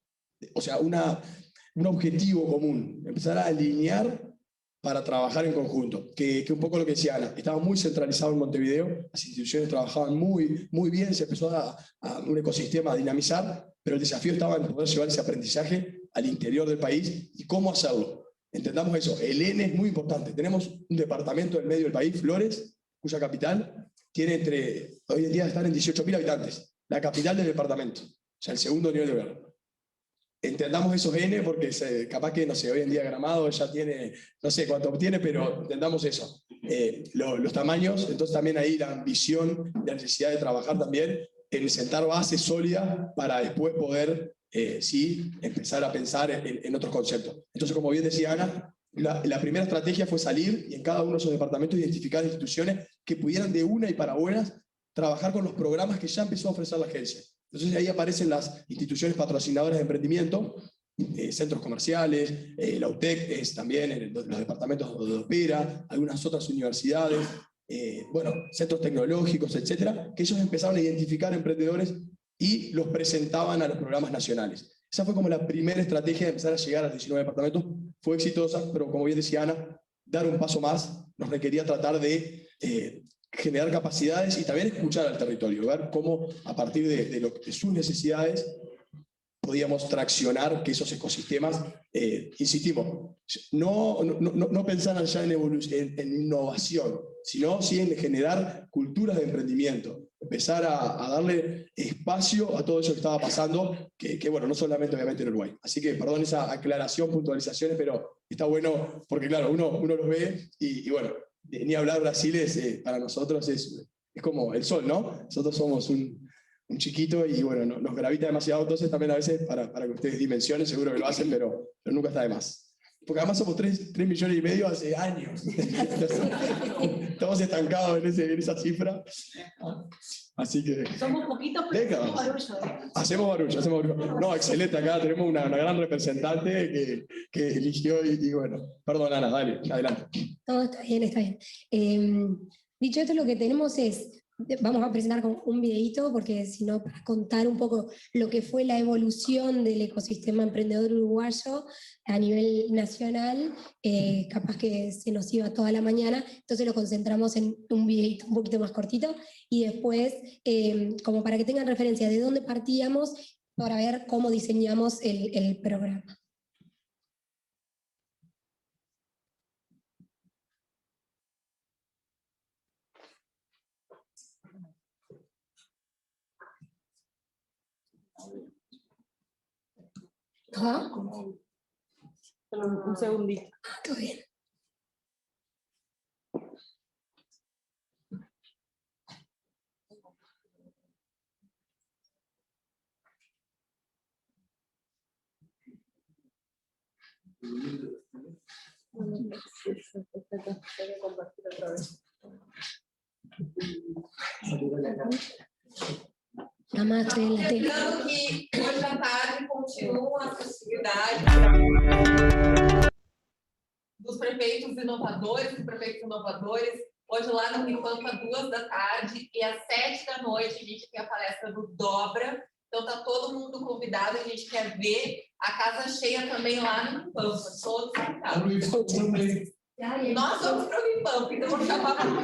o sea, un objetivo común, empezar a alinear para trabajar en conjunto, que un poco lo que decía Ana, estaba muy centralizado en Montevideo, las instituciones trabajaban muy bien, se empezó a un ecosistema a dinamizar, pero el desafío estaba en poder llevar ese aprendizaje al interior del país y cómo hacerlo. Entendamos eso, el N es muy importante, tenemos un departamento en medio del país, Flores, cuya capital tiene hoy en día están en 18.000 habitantes, la capital del departamento, o sea, el segundo nivel de gobierno. Entendamos esos N porque capaz que, no sé, hoy en día Gramado ya tiene, no sé cuánto obtiene, pero entendamos eso. Los tamaños, entonces también ahí la ambición, la necesidad de trabajar también en sentar bases sólidas para después poder, sí, empezar a pensar en otros conceptos. Entonces, como bien decía Ana, la primera estrategia fue salir y en cada uno de esos departamentos identificar instituciones que pudieran de una y para buenas trabajar con los programas que ya empezó a ofrecer la agencia. Entonces ahí aparecen las instituciones patrocinadoras de emprendimiento, centros comerciales, la UTEC también, los departamentos donde opera, algunas otras universidades, bueno, centros tecnológicos, etcétera, que ellos empezaron a identificar emprendedores y los presentaban a los programas nacionales. Esa fue como la primera estrategia de empezar a llegar a los 19 departamentos. Fue exitosa, pero como bien decía Ana, dar un paso más nos requería tratar de generar capacidades y también escuchar al territorio, ver cómo a partir de sus necesidades podíamos traccionar que esos ecosistemas, insistimos, no pensaran ya en innovación, sino sí en generar culturas de emprendimiento, empezar a darle espacio a todo eso que estaba pasando, que bueno, no solamente obviamente en Uruguay. Así que perdón esa aclaración, puntualizaciones, pero está bueno porque claro, uno los ve y bueno, ni hablar Brasil para nosotros es como el sol, ¿no? Nosotros somos un chiquito y bueno, nos gravita demasiado, entonces también a veces para que ustedes dimensionen, seguro que lo hacen, pero nunca está de más. Porque además somos 3 millones y medio hace años. Estamos estancados en esa cifra. Así que... Somos poquitos, pero hacemos barullo. Hacemos barullo. No, excelente, acá tenemos una gran representante que eligió y bueno, perdón Ana, dale, adelante. Todo está bien, está bien. Dicho esto, lo que tenemos es... Vamos a presentar con un videíto, porque si no, para contar un poco lo que fue la evolución del ecosistema emprendedor uruguayo a nivel nacional, capaz que se nos iba toda la mañana, entonces lo concentramos en un videíto un poquito más cortito, y después, como para que tengan referencia de dónde partíamos, para ver cómo diseñamos el programa. ¿Ah? Un segundito. Todo bien. Mamá, estoy en la tele. Lembrando que hoje à tarde continuam as atividades dos prefeitos inovadores e prefeitos inovadores. Hoje lá no Unipampa, 14h, e às 19h a gente tem a palestra do Dobra. Então tá todo mundo convidado, a gente quer ver a casa cheia também lá no Unipampa, todos convidados. Nós vamos para o Unipampa, então vamos chamar para o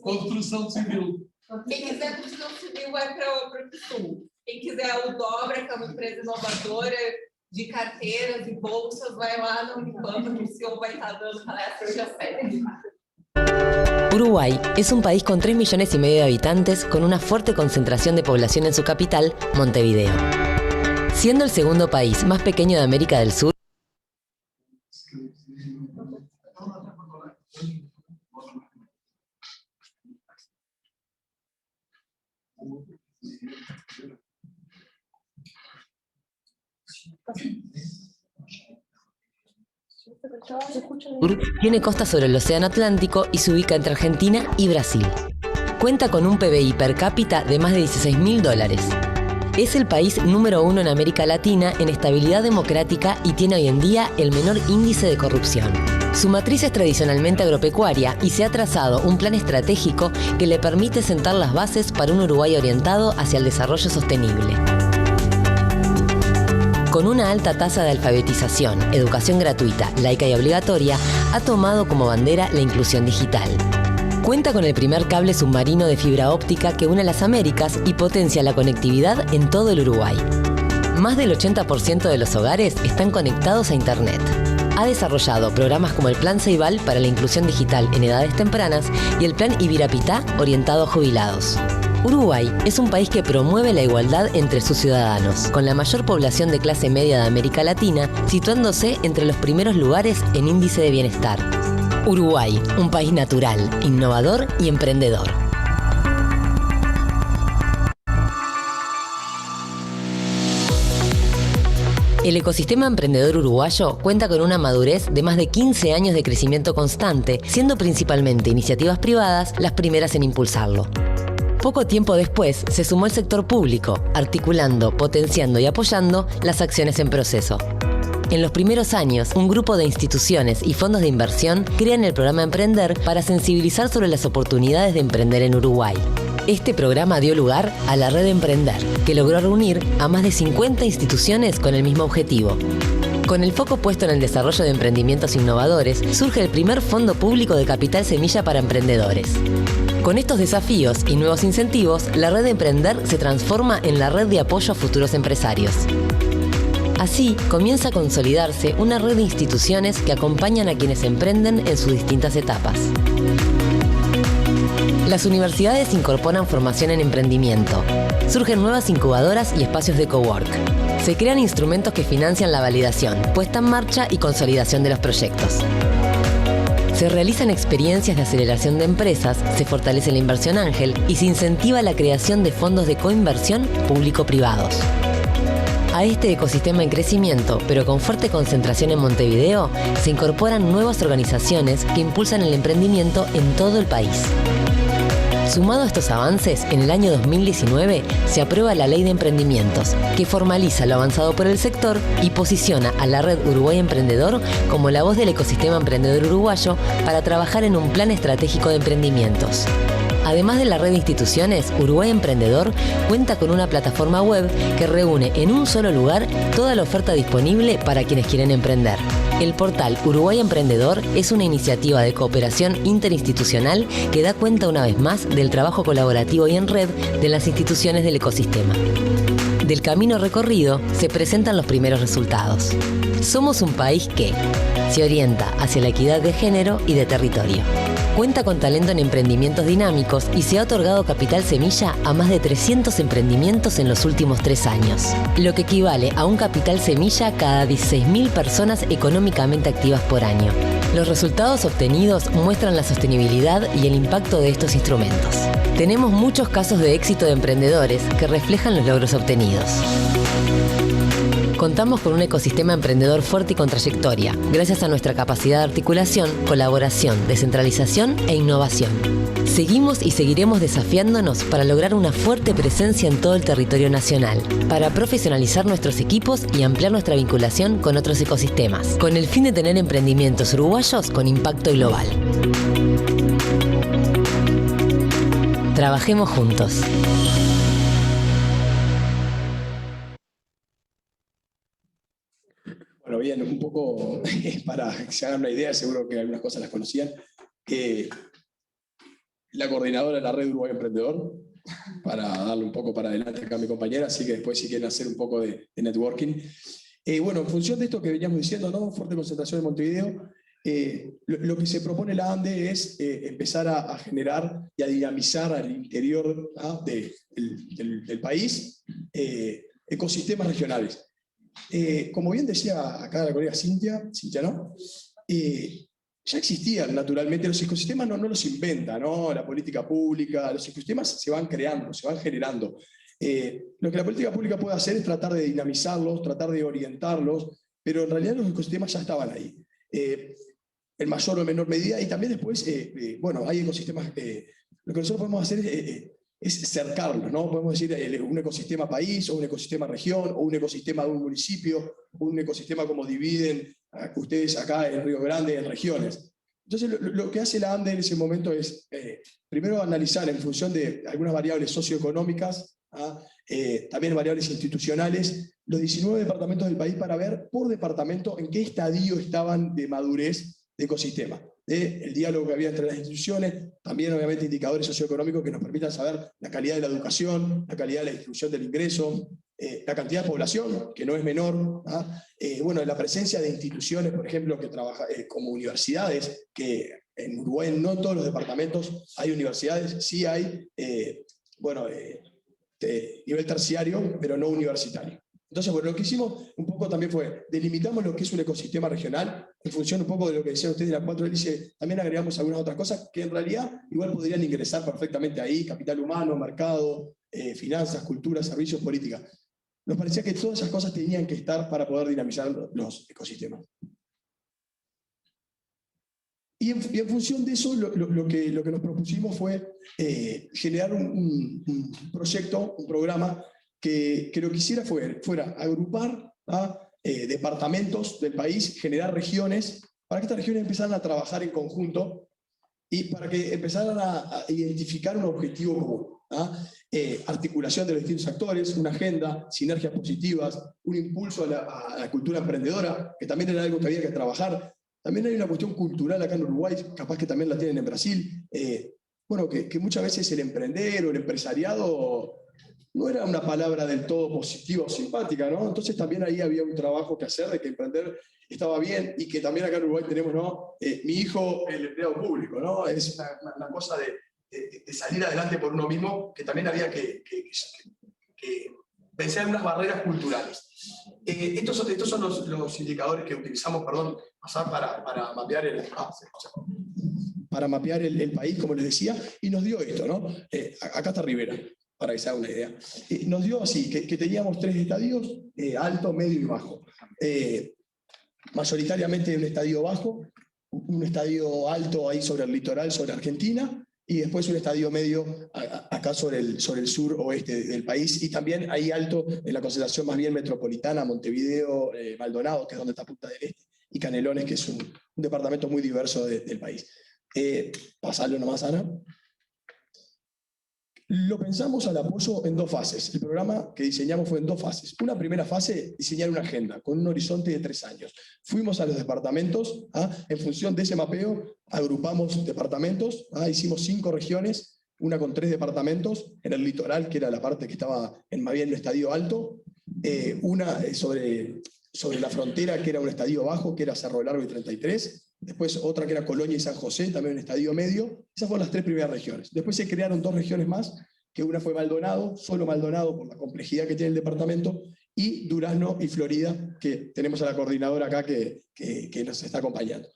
Construção civil. Quem quiser construção civil vai para o Sul. Quem quiser o Dobra, que é uma empresa inovadora de carteiras e bolsas, vai lá no Unipampa, que o senhor vai estar dando palestra hoje às 7h. Uruguay es un país con 3,5 millones de habitantes con una fuerte concentración de población en su capital, Montevideo. Siendo el segundo país más pequeño de América del Sur, tiene costa sobre el Océano Atlántico y se ubica entre Argentina y Brasil. Cuenta con un PBI per cápita de más de $16.000. Es el país número 1 en América Latina en estabilidad democrática y tiene hoy en día el menor índice de corrupción. Su matriz es tradicionalmente agropecuaria y se ha trazado un plan estratégico que le permite sentar las bases para un Uruguay orientado hacia el desarrollo sostenible. Con una alta tasa de alfabetización, educación gratuita, laica y obligatoria, ha tomado como bandera la inclusión digital. Cuenta con el primer cable submarino de fibra óptica que une las Américas y potencia la conectividad en todo el Uruguay. Más del 80% de los hogares están conectados a Internet. Ha desarrollado programas como el Plan Ceibal para la inclusión digital en edades tempranas y el Plan Ibirapitá orientado a jubilados. Uruguay es un país que promueve la igualdad entre sus ciudadanos, con la mayor población de clase media de América Latina, situándose entre los primeros lugares en índice de bienestar. Uruguay, un país natural, innovador y emprendedor. El ecosistema emprendedor uruguayo cuenta con una madurez de más de 15 años de crecimiento constante, siendo principalmente iniciativas privadas las primeras en impulsarlo. Poco tiempo después se sumó el sector público, articulando, potenciando y apoyando las acciones en proceso. En los primeros años, un grupo de instituciones y fondos de inversión crean el programa Emprender para sensibilizar sobre las oportunidades de emprender en Uruguay. Este programa dio lugar a la Red Emprender, que logró reunir a más de 50 instituciones con el mismo objetivo. Con el foco puesto en el desarrollo de emprendimientos innovadores, surge el primer fondo público de capital semilla para emprendedores. Con estos desafíos y nuevos incentivos, la Red Emprender se transforma en la red de apoyo a futuros empresarios. Así, comienza a consolidarse una red de instituciones que acompañan a quienes emprenden en sus distintas etapas. Las universidades incorporan formación en emprendimiento. Surgen nuevas incubadoras y espacios de cowork. Se crean instrumentos que financian la validación, puesta en marcha y consolidación de los proyectos. Se realizan experiencias de aceleración de empresas, se fortalece la inversión ángel y se incentiva la creación de fondos de coinversión público-privados. A este ecosistema en crecimiento, pero con fuerte concentración en Montevideo, se incorporan nuevas organizaciones que impulsan el emprendimiento en todo el país. Sumado a estos avances, en el año 2019 se aprueba la Ley de Emprendimientos, que formaliza lo avanzado por el sector y posiciona a la Red Uruguay Emprendedor como la voz del ecosistema emprendedor uruguayo para trabajar en un plan estratégico de emprendimientos. Además de la red de instituciones, Uruguay Emprendedor cuenta con una plataforma web que reúne en un solo lugar toda la oferta disponible para quienes quieren emprender. El portal Uruguay Emprendedor es una iniciativa de cooperación interinstitucional que da cuenta una vez más del trabajo colaborativo y en red de las instituciones del ecosistema. Del camino recorrido se presentan los primeros resultados. Somos un país que se orienta hacia la equidad de género y de territorio. Cuenta con talento en emprendimientos dinámicos y se ha otorgado capital semilla a más de 300 emprendimientos en los últimos 3 años, lo que equivale a un capital semilla cada 16.000 personas económicamente activas por año. Los resultados obtenidos muestran la sostenibilidad y el impacto de estos instrumentos. Tenemos muchos casos de éxito de emprendedores que reflejan los logros obtenidos. Contamos con un ecosistema emprendedor fuerte y con trayectoria, gracias a nuestra capacidad de articulación, colaboración, descentralización e innovación. Seguimos y seguiremos desafiándonos para lograr una fuerte presencia en todo el territorio nacional, para profesionalizar nuestros equipos y ampliar nuestra vinculación con otros ecosistemas, con el fin de tener emprendimientos uruguayos con impacto global. Trabajemos juntos. Bueno, bien, un poco para que se hagan una idea, seguro que algunas cosas las conocían. La coordinadora de la Red Uruguay Emprendedor, para darle un poco para adelante acá a mi compañera, así que después si quieren hacer un poco de networking. Bueno, en función de esto que veníamos diciendo, ¿no? Fuerte concentración en Montevideo, lo que se propone la ANDE es empezar a generar y a dinamizar al interior del país ecosistemas regionales. Como bien decía acá la colega Cintia, ¿no? Ya existían naturalmente, los ecosistemas no los inventa, ¿no? La política pública, los ecosistemas se van creando, se van generando. Lo que la política pública puede hacer es tratar de dinamizarlos, tratar de orientarlos, pero en realidad los ecosistemas ya estaban ahí, en mayor o menor medida, y también después, bueno, hay ecosistemas, lo que nosotros podemos hacer es cercarlos, ¿no? Podemos decir un ecosistema país, o un ecosistema región, o un ecosistema de un municipio, o un ecosistema como dividen ustedes acá en Río Grande en regiones. Entonces lo que hace la ANDE en ese momento es, primero analizar en función de algunas variables socioeconómicas, también variables institucionales, los 19 departamentos del país para ver por departamento en qué estadio estaban de madurez de ecosistema. El diálogo que había entre las instituciones, también obviamente indicadores socioeconómicos que nos permitan saber la calidad de la educación, la calidad de la distribución del ingreso, la cantidad de población, que no es menor, bueno, la presencia de instituciones, por ejemplo, que trabajan como universidades, que en Uruguay no en todos los departamentos hay universidades, sí hay, bueno, de nivel terciario, pero no universitario. Entonces, bueno, lo que hicimos un poco también fue, delimitamos lo que es un ecosistema regional, en función un poco de lo que decían ustedes de la 4 hélices, también agregamos algunas otras cosas que en realidad igual podrían ingresar perfectamente ahí, capital humano, mercado, finanzas, cultura, servicios, política. Nos parecía que todas esas cosas tenían que estar para poder dinamizar los ecosistemas. Y en función de eso, lo que nos propusimos fue generar un proyecto, un programa, que lo que hiciera fuera agrupar departamentos del país, generar regiones, para que estas regiones empezaran a trabajar en conjunto y para que empezaran a identificar un objetivo común. articulación de los distintos actores, una agenda, sinergias positivas, un impulso a la cultura emprendedora, que también era algo que había que trabajar. También hay una cuestión cultural acá en Uruguay, capaz que también la tienen en Brasil, bueno, que muchas veces el emprender o el empresariado no era una palabra del todo positiva o simpática, ¿no? Entonces también ahí había un trabajo que hacer de que emprender estaba bien y que también acá en Uruguay tenemos, ¿no? Mi hijo, el empleado público, ¿no? Es una cosa de salir adelante por uno mismo, que también había que vencer unas barreras culturales. Estos son los indicadores que utilizamos, pasar para mapear el país, como les decía, y nos dio esto, ¿no? Acá está Rivera, para que se haga una idea. Nos dio así, que teníamos 3 estadios, alto, medio y bajo. Mayoritariamente un estadio bajo, un estadio alto ahí sobre el litoral, sobre Argentina, y después un estadio medio acá sobre el sur oeste del país, y también ahí alto en la concentración más bien metropolitana, Montevideo, Maldonado, que es donde está Punta del Este, y Canelones, que es un departamento muy diverso del país. Pasarlo nomás, Ana. Lo pensamos al apoyo en 2 fases. El programa que diseñamos fue en 2 fases. Una primera fase, diseñar una agenda con un horizonte de 3 años. Fuimos a los departamentos, en función de ese mapeo, agrupamos departamentos, hicimos 5 regiones, una con 3 departamentos, en el litoral, que era la parte que estaba más bien en el estadio alto, una sobre la frontera, que era un estadio bajo, que era Cerro Largo y 33, después otra que era Colonia y San José, también un estadio medio. Esas fueron las 3 primeras regiones. Después se crearon 2 regiones más, que una fue Maldonado, solo Maldonado por la complejidad que tiene el departamento, y Durazno y Florida, que tenemos a la coordinadora acá que nos está acompañando.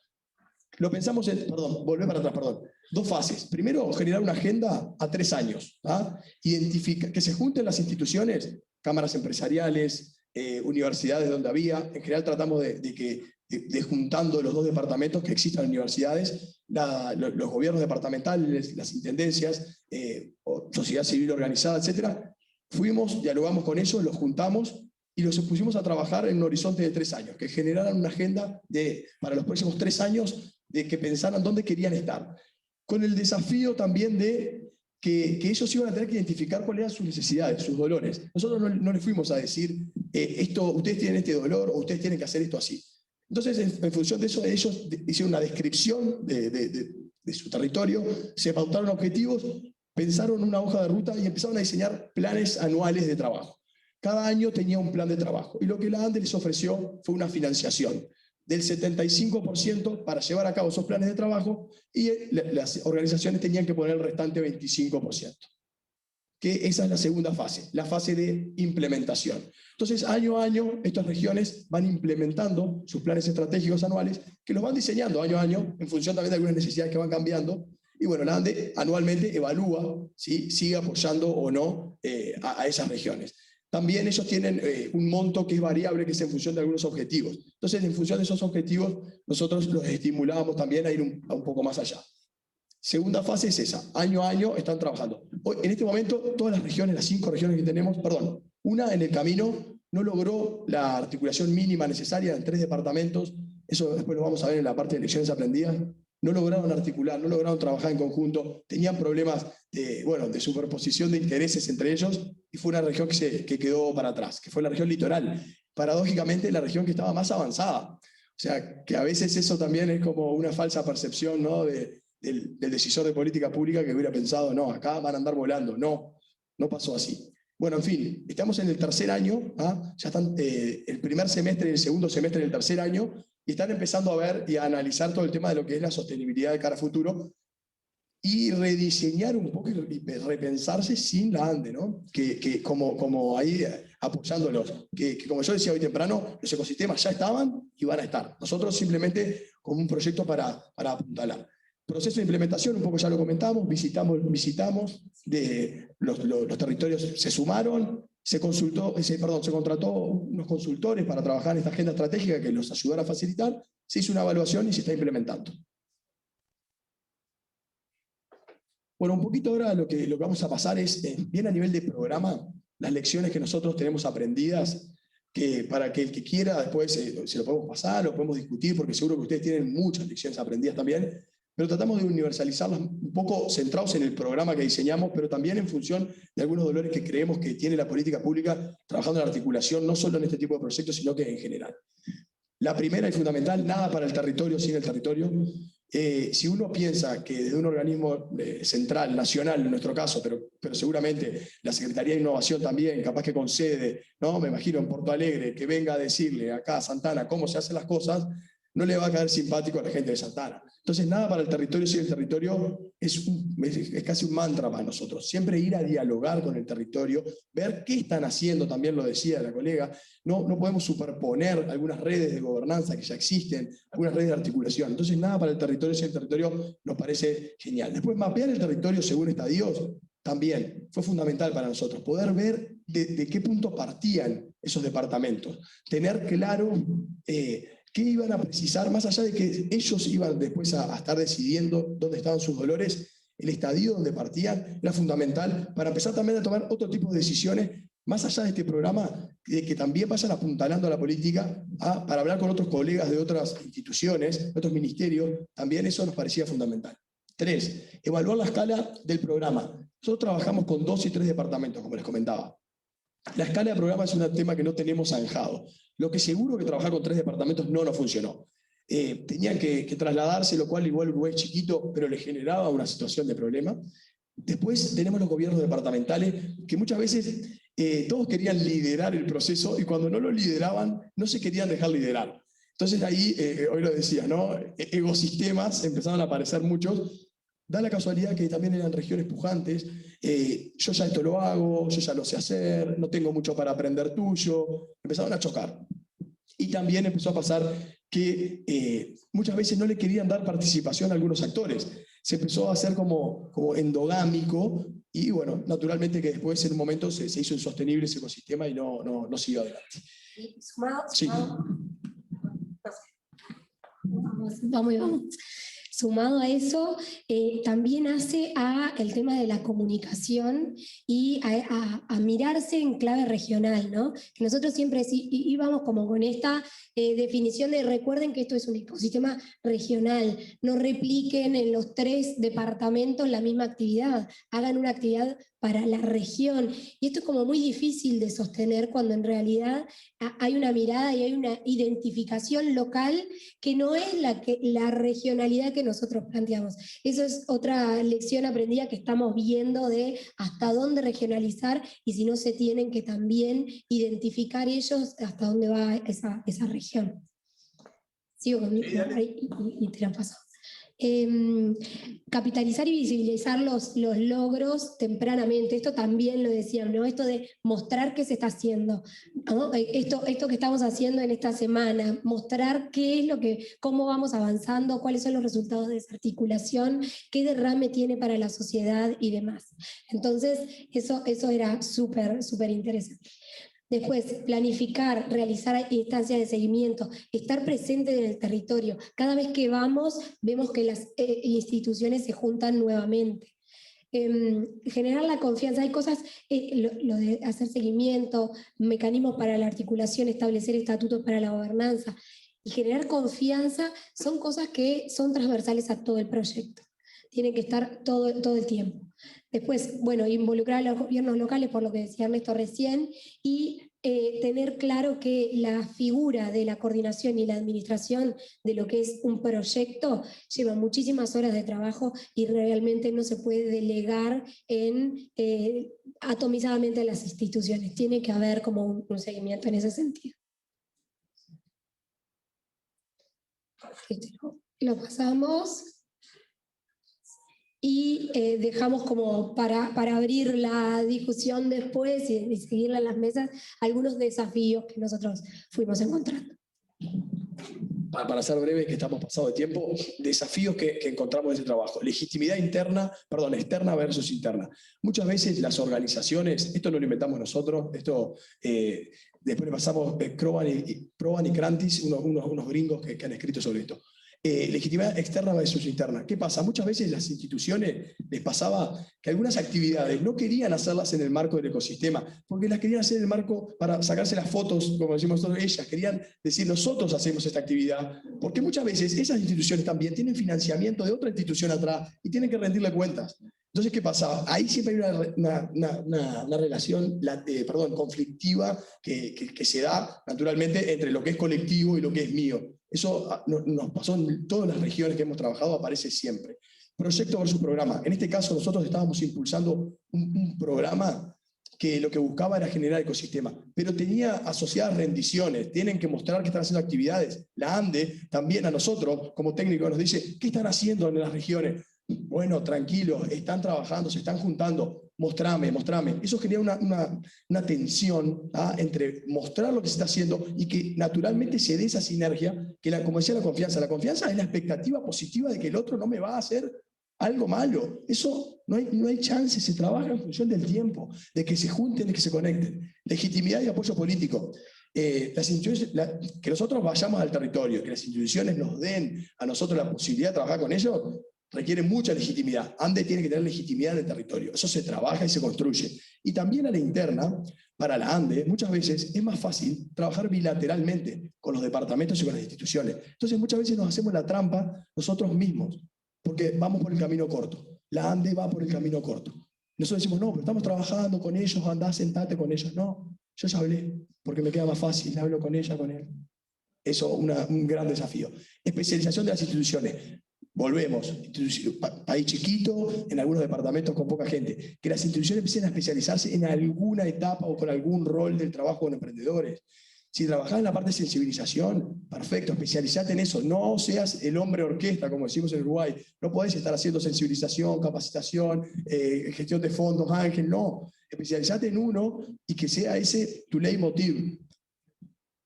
Lo pensamos en, volver para atrás, 2 fases. Primero, generar una agenda a 3 años, que se junten las instituciones, cámaras empresariales, universidades donde había. En general tratamos de juntando los 2 departamentos que existan universidades, los gobiernos departamentales, las intendencias, sociedad civil organizada, etc. Fuimos, dialogamos con ellos, los juntamos y los pusimos a trabajar en un horizonte de 3 años, que generaran una agenda para los próximos 3 años, de que pensaran dónde querían estar. Con el desafío también de que ellos iban a tener que identificar cuáles eran sus necesidades, sus dolores. Nosotros no les fuimos a decir, ustedes tienen este dolor o ustedes tienen que hacer esto así. Entonces, en función de eso, ellos hicieron una descripción de su territorio, se pautaron objetivos, pensaron una hoja de ruta y empezaron a diseñar planes anuales de trabajo. Cada año tenía un plan de trabajo. Y lo que la ANDE les ofreció fue una financiación del 75% para llevar a cabo esos planes de trabajo, y las organizaciones tenían que poner el restante 25%. Que esa es la segunda fase, la fase de implementación. Entonces, año a año, estas regiones van implementando sus planes estratégicos anuales, que los van diseñando año a año, en función también de algunas necesidades que van cambiando. Y bueno, la ANDE anualmente evalúa si sigue apoyando o no a esas regiones. También ellos tienen un monto que es variable, que es en función de algunos objetivos. Entonces, en función de esos objetivos, nosotros los estimulamos también a ir un poco más allá. Segunda fase es esa, año a año están trabajando. Hoy, en este momento, todas las regiones, las 5 regiones que tenemos, una en el camino no logró la articulación mínima necesaria en 3 departamentos, eso después lo vamos a ver en la parte de lecciones aprendidas. No lograron articular, no lograron trabajar en conjunto, tenían problemas de superposición de intereses entre ellos, y fue una región que quedó para atrás, que fue la región litoral. Paradójicamente, la región que estaba más avanzada. O sea, que a veces eso también es como una falsa percepción, ¿no?, del decisor de política pública, que hubiera pensado, no, acá van a andar volando. No pasó así. Bueno, en fin, estamos en el 3er año, ya están el primer semestre y el segundo semestre del 3er año, y están empezando a ver y a analizar todo el tema de lo que es la sostenibilidad de cara a futuro, y rediseñar un poco y repensarse sin la ANDE, ¿no? Que como ahí apoyándolos, que como yo decía hoy temprano, los ecosistemas ya estaban y van a estar. Nosotros simplemente como un proyecto para apuntalar. Proceso de implementación, un poco ya lo comentamos, visitamos los territorios, se sumaron, se contrató unos consultores para trabajar en esta agenda estratégica que los ayudara a facilitar, se hizo una evaluación y se está implementando. Bueno, un poquito ahora lo que vamos a pasar es, bien a nivel de programa, las lecciones que nosotros tenemos aprendidas, que para que el que quiera después se lo podemos pasar, lo podemos discutir, porque seguro que ustedes tienen muchas lecciones aprendidas también. pero tratamos de universalizarlas un poco centrados en el programa que diseñamos, pero también en función de algunos dolores que creemos que tiene la política pública trabajando en la articulación, no solo en este tipo de proyectos, sino que en general. La primera y fundamental, nada para el territorio sin el territorio. Si uno piensa que desde un organismo central, nacional en nuestro caso, pero seguramente la Secretaría de Innovación también, capaz que con sede, ¿no? Me imagino en Porto Alegre, que venga a decirle acá a Santana cómo se hacen las cosas, no le va a caer simpático a la gente de Santana. Entonces, nada para el territorio sin el territorio es casi un mantra para nosotros. Siempre ir a dialogar con el territorio, ver qué están haciendo, también lo decía la colega. No podemos superponer algunas redes de gobernanza que ya existen, algunas redes de articulación. Entonces, nada para el territorio sin el territorio nos parece genial. Después, mapear el territorio según estadios también fue fundamental para nosotros. Poder ver de qué punto partían esos departamentos. Tener claro qué iban a precisar, más allá de que ellos iban después a estar decidiendo dónde estaban sus dolores, el estadio donde partían era fundamental para empezar también a tomar otro tipo de decisiones, más allá de este programa, de que también vayan apuntalando a la política para hablar con otros colegas de otras instituciones, de otros ministerios, también eso nos parecía fundamental. 3, evaluar la escala del programa. Nosotros trabajamos con 2 y 3 departamentos, como les comentaba. La escala de programa es un tema que no tenemos zanjado. Lo que seguro que trabajar con 3 departamentos no nos funcionó. Tenían que trasladarse, lo cual igual Uruguay es chiquito, pero le generaba una situación de problema. Después tenemos los gobiernos departamentales, que muchas veces todos querían liderar el proceso y cuando no lo lideraban, no se querían dejar liderar. Entonces ahí, hoy lo decías, ¿no? Ecosistemas empezaron a aparecer muchos. Da la casualidad que también eran regiones pujantes. Yo ya esto lo hago, yo ya lo sé hacer, no tengo mucho para aprender tuyo. Empezaron a chocar. Y también empezó a pasar que muchas veces no le querían dar participación a algunos actores. Se empezó a hacer como endogámico y bueno, naturalmente que después en un momento se hizo insostenible ese ecosistema y no siguió adelante. Sí. Vamos. Sumado a eso, también hace el tema de la comunicación y a mirarse en clave regional, ¿no? Que nosotros siempre íbamos como con esta definición de recuerden que esto es un ecosistema regional, no repliquen en los 3 departamentos la misma actividad, hagan una actividad para la región. Y esto es como muy difícil de sostener cuando en realidad hay una mirada y hay una identificación local que no es la regionalidad que nosotros planteamos. Eso es otra lección aprendida que estamos viendo de hasta dónde regionalizar y si no se tienen que también identificar ellos hasta dónde va esa región. Sigo con y te la paso. Capitalizar y visibilizar los logros tempranamente, esto también lo decían, ¿no? Esto de mostrar qué se está haciendo, ¿no? Esto que estamos haciendo en esta semana, mostrar cómo vamos avanzando, cuáles son los resultados de esa articulación, qué derrame tiene para la sociedad y demás. Entonces, eso era súper, súper interesante. Después, planificar, realizar instancias de seguimiento, estar presente en el territorio. Cada vez que vamos, vemos que las instituciones se juntan nuevamente. Generar la confianza. Hay cosas, lo de hacer seguimiento, mecanismos para la articulación, establecer estatutos para la gobernanza y generar confianza son cosas que son transversales a todo el proyecto. Tienen que estar todo el tiempo. Después, bueno, involucrar a los gobiernos locales, por lo que decía Ernesto recién, y tener claro que la figura de la coordinación y la administración de lo que es un proyecto lleva muchísimas horas de trabajo y realmente no se puede delegar atomizadamente a las instituciones. Tiene que haber como un seguimiento en ese sentido. Lo pasamos. Y dejamos como para abrir la discusión después y seguirla en las mesas algunos desafíos que nosotros fuimos encontrando. Para ser breve, que estamos pasados de tiempo, desafíos que encontramos en ese trabajo. Legitimidad externa versus interna. Muchas veces las organizaciones, esto no lo inventamos nosotros, esto después le pasamos Proban y Krantis, unos gringos que han escrito sobre esto. Legitimidad externa versus interna. ¿Qué pasa? Muchas veces las instituciones les pasaba que algunas actividades no querían hacerlas en el marco del ecosistema, porque las querían hacer en el marco para sacarse las fotos, como decimos nosotros, ellas querían decir nosotros hacemos esta actividad, porque muchas veces esas instituciones también tienen financiamiento de otra institución atrás y tienen que rendirle cuentas. Entonces, ¿qué pasaba? Ahí siempre hay una relación conflictiva que se da naturalmente entre lo que es colectivo y lo que es mío. Eso nos pasó en todas las regiones que hemos trabajado, aparece siempre. Proyecto versus programa. En este caso, nosotros estábamos impulsando un programa que lo que buscaba era generar ecosistema, pero tenía asociadas rendiciones, tienen que mostrar que están haciendo actividades. La ANDE también a nosotros, como técnicos, nos dice, ¿qué están haciendo en las regiones? Bueno, tranquilos, están trabajando, se están juntando, mostrame. Eso genera una tensión entre mostrar lo que se está haciendo y que naturalmente se dé esa sinergia, que como decía la confianza es la expectativa positiva de que el otro no me va a hacer algo malo. Eso no hay chance, se trabaja en función del tiempo, de que se junten, de que se conecten. Legitimidad y apoyo político. Que nosotros vayamos al territorio, que las instituciones nos den a nosotros la posibilidad de trabajar con ellos, requiere mucha legitimidad. ANDE tiene que tener legitimidad en el territorio. Eso se trabaja y se construye. Y también a la interna, para la ANDE, muchas veces es más fácil trabajar bilateralmente con los departamentos y con las instituciones. Entonces, muchas veces nos hacemos la trampa nosotros mismos, porque vamos por el camino corto. La ANDE va por el camino corto. Nosotros decimos, no, pero estamos trabajando con ellos, andá, sentate con ellos. No, yo ya hablé, porque me queda más fácil, hablo con ella, con él. Eso es un gran desafío. Especialización de las instituciones. Volvemos, país chiquito, en algunos departamentos con poca gente, que las instituciones empiecen a especializarse en alguna etapa o con algún rol del trabajo con emprendedores. Si trabajás en la parte de sensibilización, perfecto, especializate en eso, no seas el hombre orquesta, como decimos en Uruguay, no podés estar haciendo sensibilización, capacitación, gestión de fondos, Ángel, no, especializate en uno y que sea ese tu leitmotiv.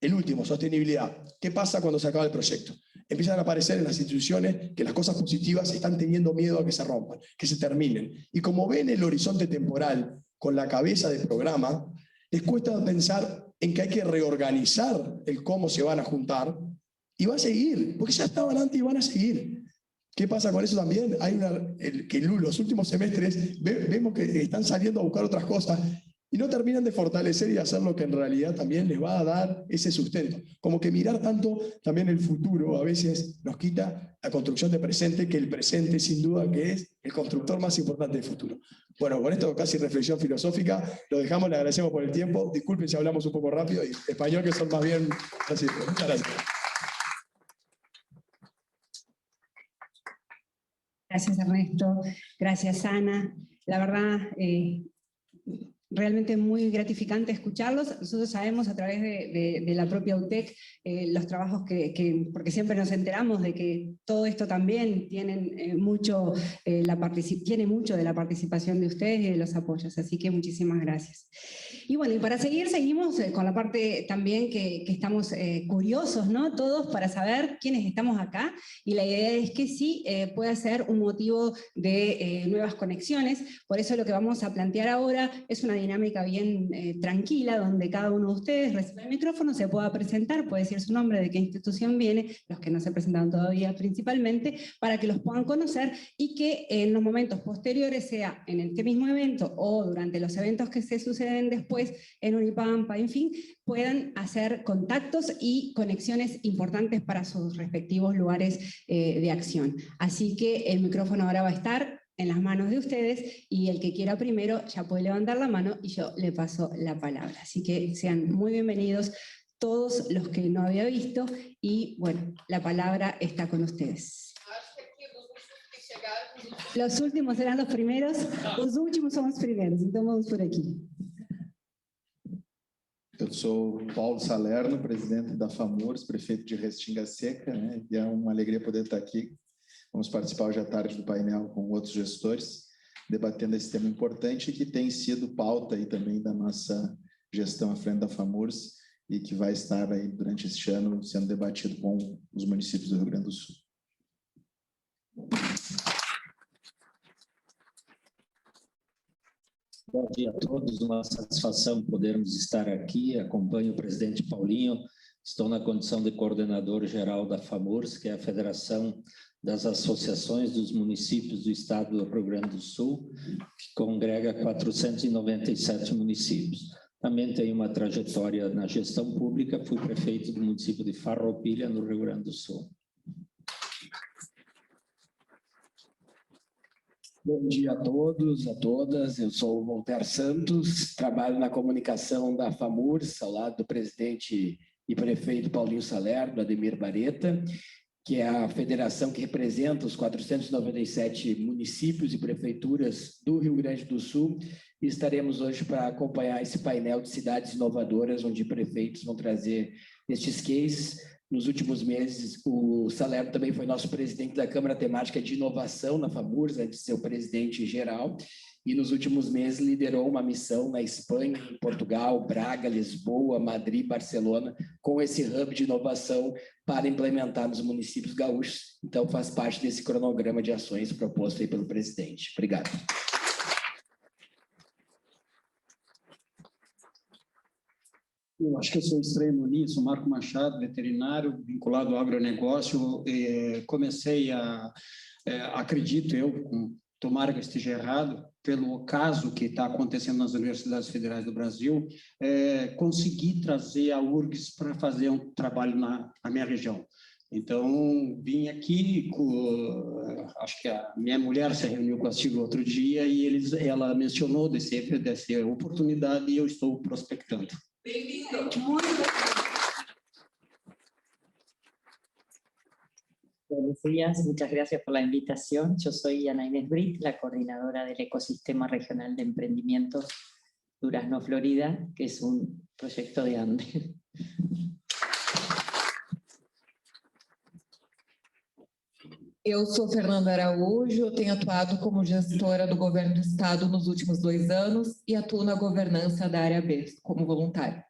El último, sostenibilidad. ¿Qué pasa cuando se acaba el proyecto? Empiezan a aparecer en las instituciones que las cosas positivas están teniendo miedo a que se rompan, que se terminen. Y como ven el horizonte temporal con la cabeza de programa, les cuesta pensar en que hay que reorganizar el cómo se van a juntar y va a seguir, porque ya estaban antes y van a seguir. ¿Qué pasa con eso también? Hay que en los últimos semestres vemos que están saliendo a buscar otras cosas y no terminan de fortalecer y hacer lo que en realidad también les va a dar ese sustento. Como que mirar tanto también el futuro a veces nos quita la construcción de presente, que el presente sin duda que es el constructor más importante del futuro. Bueno, con esto casi reflexión filosófica, lo dejamos, le agradecemos por el tiempo. Disculpen si hablamos un poco rápido y español, que son más bien así. Muchas gracias. Gracias, Ernesto. Gracias, Ana. La verdad, realmente muy gratificante escucharlos. Nosotros sabemos a través de la propia UTEC los trabajos porque siempre nos enteramos de que todo esto también tiene mucho de la participación de ustedes y de los apoyos, así que muchísimas gracias. Y bueno, y para seguimos con la parte también que estamos curiosos, ¿no? Todos para saber quiénes estamos acá, y la idea es que sí pueda ser un motivo de nuevas conexiones. Por eso lo que vamos a plantear ahora es una dinámica bien tranquila, donde cada uno de ustedes recibe el micrófono, se pueda presentar, puede decir su nombre, de qué institución viene, los que no se presentaron todavía principalmente, para que los puedan conocer y que en los momentos posteriores, sea en este mismo evento o durante los eventos que se suceden después en Unipampa, en fin, puedan hacer contactos y conexiones importantes para sus respectivos lugares de acción. Así que el micrófono ahora va a estar en las manos de ustedes, y el que quiera primero ya puede levantar la mano y yo le paso la palabra. Así que sean muy bienvenidos todos los que no había visto, y bueno, la palabra está con ustedes. Los últimos eran los primeros, los últimos son los primeros, entonces vamos por aquí. Eu sou Paulo Salerno, presidente da FAMURS, prefeito de Restinga Seca, né? E é uma alegria poder estar aqui. Vamos participar hoje à tarde do painel com outros gestores, debatendo esse tema importante que tem sido pauta aí também da nossa gestão à frente da FAMURS e que vai estar aí durante este ano sendo debatido com os municípios do Rio Grande do Sul. Bom dia a todos, uma satisfação podermos estar aqui. Acompanho o presidente Paulinho Estou na condição de coordenador geral da FAMURS, que é a Federação das Associações dos Municípios do Estado do Rio Grande do Sul, que congrega 497 municípios. Também tenho uma trajetória na gestão pública, fui prefeito do município de Farroupilha, no Rio Grande do Sul. Bom dia a todos, a todas. Eu sou o Voltaire Santos, trabalho na comunicação da FAMURS, ao lado do presidente e prefeito Paulinho Salerno, Ademir Bareta, que é a federação que representa os 497 municípios e prefeituras do Rio Grande do Sul. E estaremos hoje para acompanhar esse painel de cidades inovadoras, onde prefeitos vão trazer estes cases. Nos últimos meses, o Salerno também foi nosso presidente da Câmara Temática de Inovação na FAMURS, antes de ser o presidente geral, e nos últimos meses liderou uma missão na Espanha, em Portugal, Braga, Lisboa, Madrid, Barcelona, com esse hub de inovação para implementar nos municípios gaúchos. Então, faz parte desse cronograma de ações proposto aí pelo presidente. Obrigado. Eu acho que eu sou estranho nisso, Marco Machado, veterinário, vinculado ao agronegócio. Comecei acredito eu, tomara que eu esteja errado, pelo caso que está acontecendo nas universidades federais do Brasil, consegui trazer a URGS para fazer um trabalho na minha região. Então, vim aqui, acho que a minha mulher se reuniu com a Silvia outro dia e ela mencionou dessa oportunidade e eu estou prospectando. Bem-vindo. Buenos días, muchas gracias por la invitación. Yo soy Ana Inés Brit, la coordinadora del Ecosistema Regional de Emprendimientos Durazno, Florida, que es un proyecto de ANDE. Eu sou Fernanda Araújo, tenho atuado como gestora do governo do estado nos últimos 2 anos e atuo na governança da área B, como voluntária.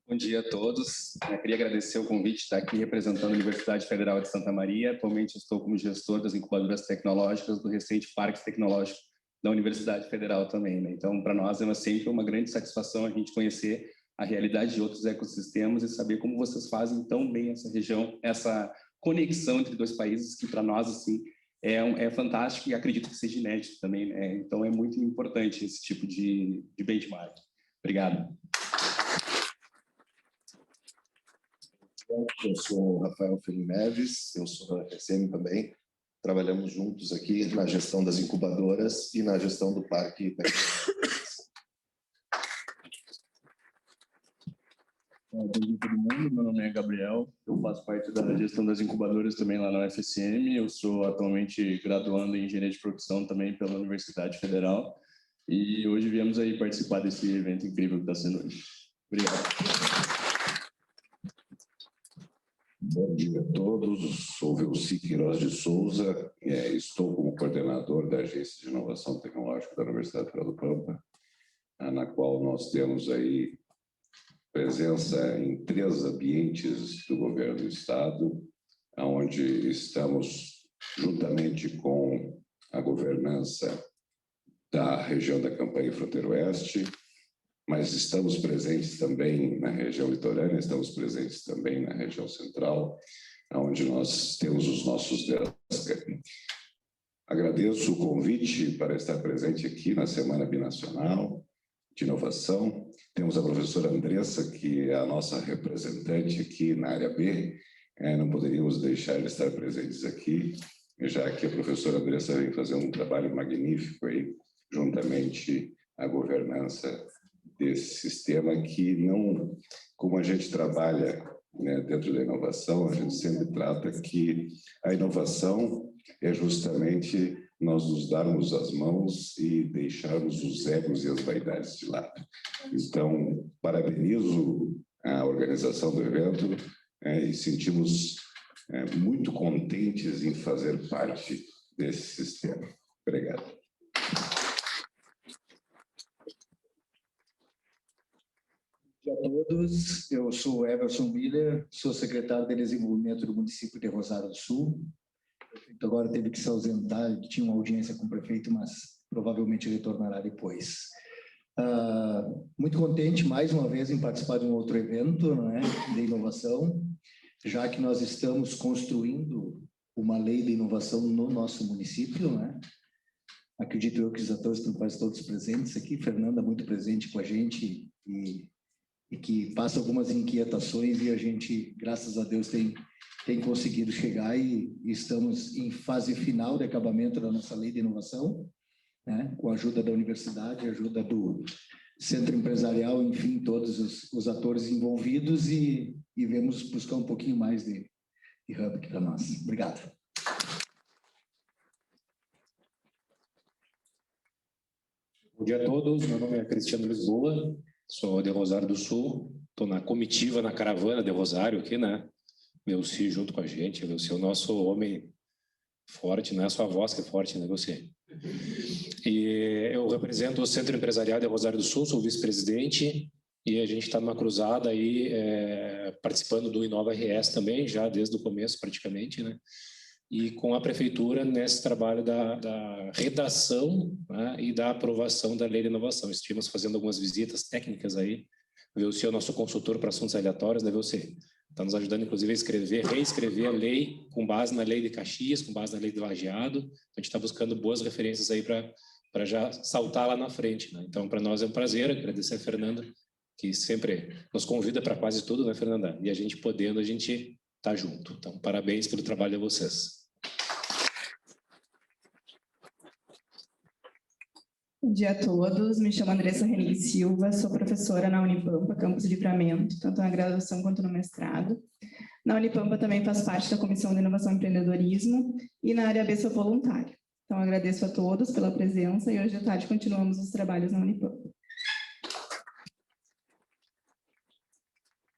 Bom dia a todos. Eu queria agradecer o convite de estar aqui representando a Universidade Federal de Santa Maria. Atualmente estou como gestor das incubadoras tecnológicas do recente Parque Tecnológico da Universidade Federal também, né? Então, para nós é sempre uma grande satisfação a gente conhecer a realidade de outros ecossistemas e saber como vocês fazem tão bem essa região, essa conexão entre 2 países que para nós assim é fantástico e acredito que seja inédito também, né? Então é muito importante esse tipo de benchmark. Obrigado. Eu sou o Rafael Filho Neves, eu sou da FSM também. Trabalhamos juntos aqui na gestão das incubadoras e na gestão do Parque Tecnológico. Bom dia a todo mundo, meu nome é Gabriel, eu faço parte da gestão das incubadoras também lá na UFSM, eu sou atualmente graduando em Engenharia de Produção também pela Universidade Federal e hoje viemos aí participar desse evento incrível que está sendo hoje. Obrigado. Bom dia a todos, sou Velci Queiroz de Souza, estou como coordenador da Agência de Inovação Tecnológica da Universidade Federal do Pampa, na qual nós temos aí presença em 3 ambientes do governo do estado, onde estamos juntamente com a governança da região da Campanha Fronteira Oeste, mas estamos presentes também na região litorânea, estamos presentes também na região central, onde nós temos os nossos DESCA. Agradeço o convite para estar presente aqui na Semana Binacional de Inovação. Temos a professora Andressa, que é a nossa representante aqui na área B. Não poderíamos deixar de estar presentes aqui, já que a professora Andressa vem fazer um trabalho magnífico aí, juntamente à governança desse sistema que não, como a gente trabalha, né, dentro da inovação, a gente sempre trata que a inovação é justamente nós nos darmos as mãos e deixarmos os egos e as vaidades de lado. Então, parabenizo a organização do evento e sentimos muito contentes em fazer parte desse sistema. Obrigado. Bom dia a todos, eu sou Everson Miller, sou secretário de Desenvolvimento do município de Rosário do Sul. O prefeito agora teve que se ausentar, tinha uma audiência com o prefeito, mas provavelmente retornará depois. Muito contente, mais uma vez, em participar de um outro evento, né, de inovação, já que nós estamos construindo uma lei de inovação no nosso município, né? Acredito eu que os atores estão quase todos presentes aqui, Fernanda muito presente com a gente e que passa algumas inquietações e a gente, graças a Deus, tem conseguido chegar e estamos em fase final de acabamento da nossa lei de inovação, né? Com a ajuda da universidade, a ajuda do centro empresarial, enfim, todos os atores envolvidos e vamos buscar um pouquinho mais de hub aqui para nós. Obrigado. Bom dia a todos, meu nome é Cristiano Lisboa, sou de Rosário do Sul, estou na comitiva, na caravana de Rosário aqui, né? Velci junto com a gente, Velci é o nosso homem forte, não é só a voz que é forte, né, Velci? E eu represento o Centro Empresarial de Rosário do Sul, sou vice-presidente e a gente está numa cruzada aí, participando do Inova RS também, já desde o começo praticamente, né? E com a prefeitura nesse trabalho da redação, né, e da aprovação da lei de inovação. Estivemos fazendo algumas visitas técnicas aí. O Velci é o nosso consultor para assuntos aleatórios, né, Velci? Está nos ajudando, inclusive, a reescrever a lei com base na lei de Caxias, com base na lei de Lajeado. A gente está buscando boas referências aí para já saltar lá na frente, né? Então, para nós é um prazer agradecer a Fernanda, que sempre nos convida para quase tudo, né, Fernanda? E a gente podendo, a gente tá junto. Então, parabéns pelo trabalho de vocês. Bom dia a todos, me chamo Andressa Henrique Silva, sou professora na Unipampa, Campus Livramento, tanto na graduação quanto no mestrado. Na Unipampa também faço parte da Comissão de Inovação e Empreendedorismo e na área B sou voluntária. Então agradeço a todos pela presença e hoje à tarde continuamos os trabalhos na Unipampa.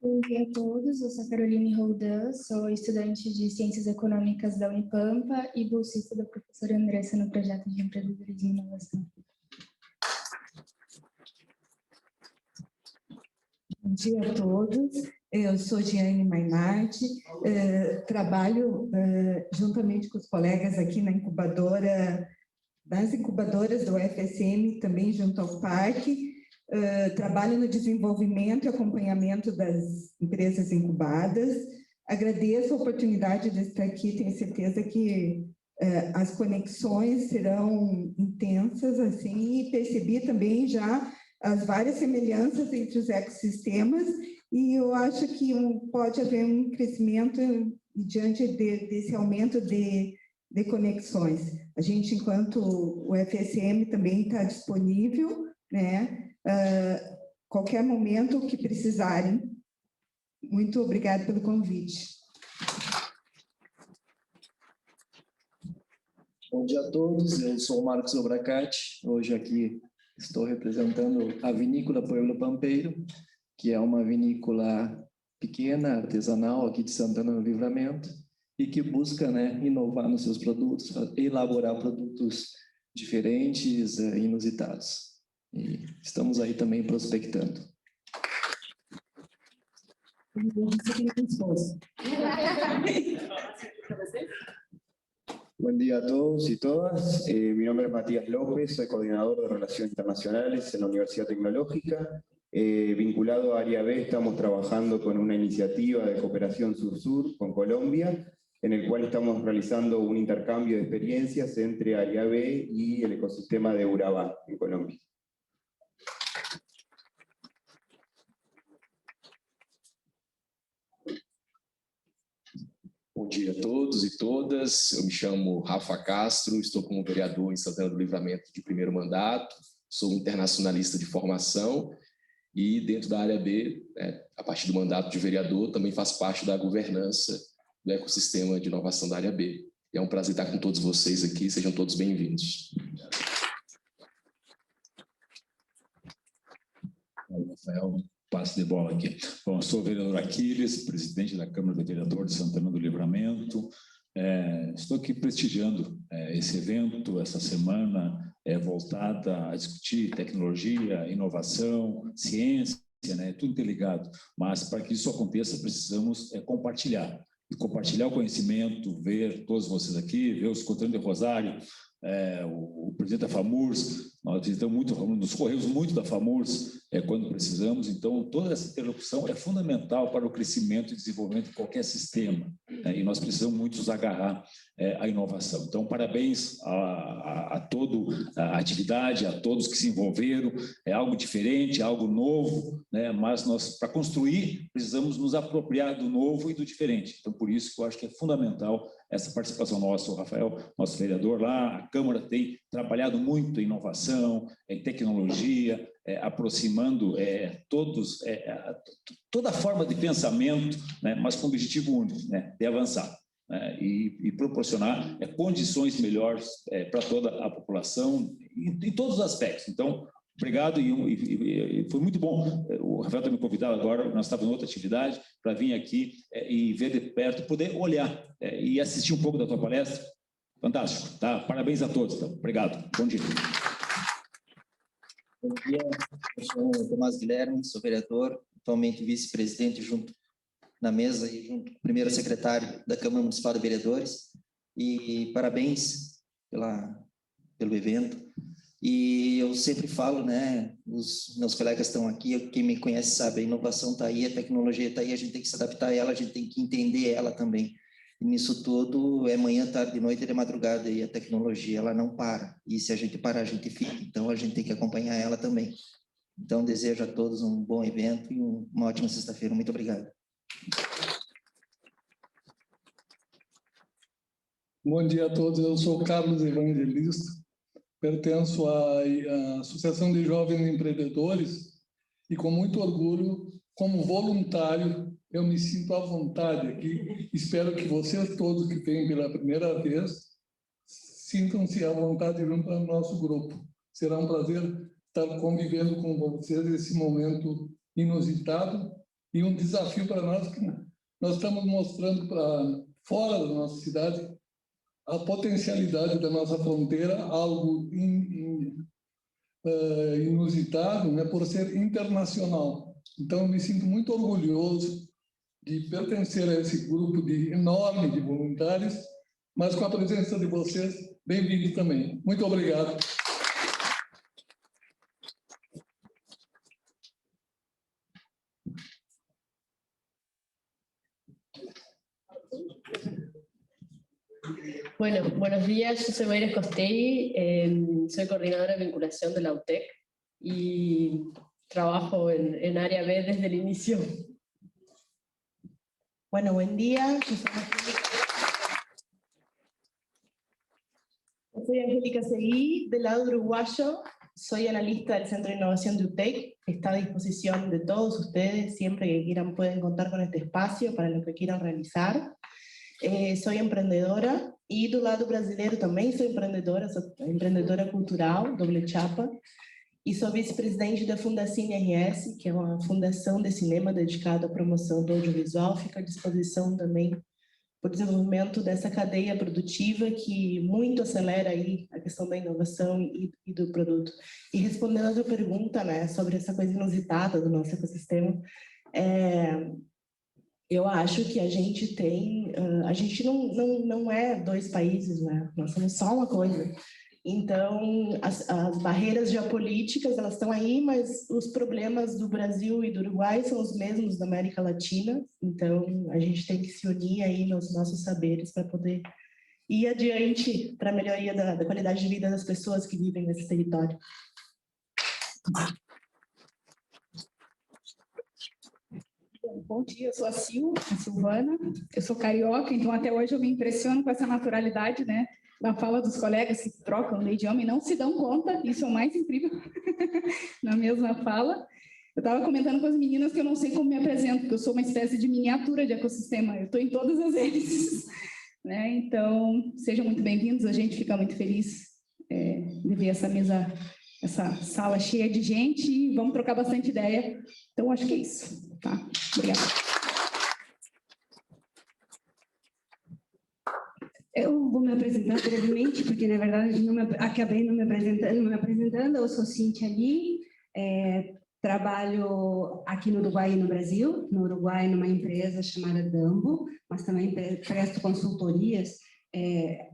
Bom dia a todos, eu sou Caroline Roldan, sou estudante de Ciências Econômicas da Unipampa e bolsista da professora Andressa no projeto de Empreendedorismo e Inovação. Bom dia a todos, eu sou Giane Mainardi, trabalho juntamente com os colegas aqui na incubadora, das incubadoras do UFSM, também junto ao parque, trabalho no desenvolvimento e acompanhamento das empresas incubadas. Agradeço a oportunidade de estar aqui, tenho certeza que as conexões serão intensas, assim, e percebi também já as várias semelhanças entre os ecossistemas, e eu acho que pode haver um crescimento diante desse aumento de conexões. A gente, enquanto o FSM, também está disponível, né? Qualquer momento que precisarem. Muito obrigada pelo convite. Bom dia a todos, eu sou o Marcos Obracati, hoje aqui estou representando a Vinícola Pueblo Pampeiro, que é uma vinícola pequena, artesanal, aqui de Santana do Livramento, e que busca, né, inovar nos seus produtos, elaborar produtos diferentes, inusitados. E estamos aí também prospectando. Buen día a todos y todas. Mi nombre es Matías López, soy coordinador de Relaciones Internacionales en la Universidad Tecnológica. Vinculado a Área B, estamos trabajando con una iniciativa de cooperación sur-sur con Colombia, en el cual estamos realizando un intercambio de experiencias entre Área B y el ecosistema de Urabá en Colombia. Bom dia a todos e todas, eu me chamo Rafa Castro, estou como vereador em Santana do Livramento de primeiro mandato, sou internacionalista de formação e dentro da área B, a partir do mandato de vereador, também faço parte da governança do ecossistema de inovação da área B. E é um prazer estar com todos vocês aqui, sejam todos bem-vindos. Rafael, passe de bola aqui. Bom, eu sou o vereador Aquiles, presidente da Câmara de Vereadores de Santana do Livramento. Estou aqui prestigiando esse evento, essa semana voltada a discutir tecnologia, inovação, ciência, né? Tudo interligado. Mas para que isso aconteça, precisamos compartilhar. E compartilhar o conhecimento, ver todos vocês aqui, ver os Escutando de Rosário, o presidente da FAMURS, nós visitamos muito, nos corremos muito da FAMURS quando precisamos, então toda essa interlocução é fundamental para o crescimento e desenvolvimento de qualquer sistema, e nós precisamos muito nos agarrar à inovação. Então, parabéns a toda a atividade, a todos que se envolveram, é algo diferente, algo novo, mas nós, para construir, precisamos nos apropriar do novo e do diferente. Então, por isso que eu acho que é fundamental essa participação nossa. O Rafael, nosso vereador lá, a Câmara tem trabalhado muito em inovação, em tecnologia, aproximando toda a forma de pensamento, mas com o objetivo único, de avançar. E proporcionar condições melhores para toda a população em todos os aspectos. Então, obrigado e foi muito bom. O Rafael está me convidado agora, nós estávamos em outra atividade, para vir aqui e ver de perto, poder olhar e assistir um pouco da tua palestra. Fantástico, tá? Parabéns a todos. Então. Obrigado. Bom dia. Bom dia, eu sou o Tomás Guilherme, sou vereador, atualmente vice-presidente junto na mesa e junto com o primeiro secretário da Câmara Municipal de Vereadores, e parabéns pelo evento. E eu sempre falo, os meus colegas estão aqui, quem me conhece sabe, a inovação está aí, a tecnologia está aí, a gente tem que se adaptar a ela, a gente tem que entender ela também. E nisso tudo, é manhã, tarde, noite e de madrugada, e a tecnologia, ela não para. E se a gente parar, a gente fica. Então, a gente tem que acompanhar ela também. Então, desejo a todos um bom evento e uma ótima sexta-feira. Muito obrigado. Bom dia a todos, eu sou Carlos Evangelista, pertenço à Associação de Jovens Empreendedores e com muito orgulho, como voluntário, eu me sinto à vontade aqui. Espero que vocês todos que vêm pela primeira vez sintam-se à vontade junto ao nosso grupo. Será um prazer estar convivendo com vocês nesse momento inusitado e um desafio para nós, que nós estamos mostrando para fora da nossa cidade a potencialidade da nossa fronteira, algo inusitado, por ser internacional. Então, eu me sinto muito orgulhoso de pertencer a esse grupo enorme de voluntários, mas com a presença de vocês, bem-vindos também. Muito obrigado. Bueno, buenos días, yo soy Mayra Costelli, soy coordinadora de vinculación de la UTEC y trabajo en área B desde el inicio. Bueno, buen día, yo soy Angélica Seguí, del lado uruguayo, soy analista del Centro de Innovación de UTEC, está a disposición de todos ustedes, siempre que quieran pueden contar con este espacio para lo que quieran realizar. Soy empreendedora e do lado brasileiro também sou empreendedora cultural, doble chapa, e sou vice-presidente da Fundacine RS, que é uma fundação de cinema dedicada à promoção do audiovisual, fica à disposição também para o desenvolvimento dessa cadeia produtiva que muito acelera aí a questão da inovação e do produto. E respondendo a sua pergunta, sobre essa coisa inusitada do nosso ecossistema, eu acho que a gente tem, a gente não é dois países, nós somos só uma coisa. Então, as barreiras geopolíticas, elas estão aí, mas os problemas do Brasil e do Uruguai são os mesmos da América Latina, então a gente tem que se unir aí nos nossos saberes para poder ir adiante para a melhoria da qualidade de vida das pessoas que vivem nesse território. Bom dia, eu sou a Silvana, eu sou carioca, então até hoje eu me impressiono com essa naturalidade, da fala dos colegas que trocam de idioma e não se dão conta, isso é o mais incrível, na mesma fala. Eu estava comentando com as meninas que eu não sei como me apresento, porque eu sou uma espécie de miniatura de ecossistema, eu estou em todas as hélices, Então, sejam muito bem-vindos, a gente fica muito feliz de ver essa mesa, essa sala cheia de gente e vamos trocar bastante ideia. Então, acho que é isso. Tá? Obrigada. Eu vou me apresentar brevemente, porque, na verdade, acabei não me apresentando. Eu sou Cíntia Lee, trabalho aqui no Uruguai e no Brasil. No Uruguai, numa empresa chamada Dambo, mas também presto consultorias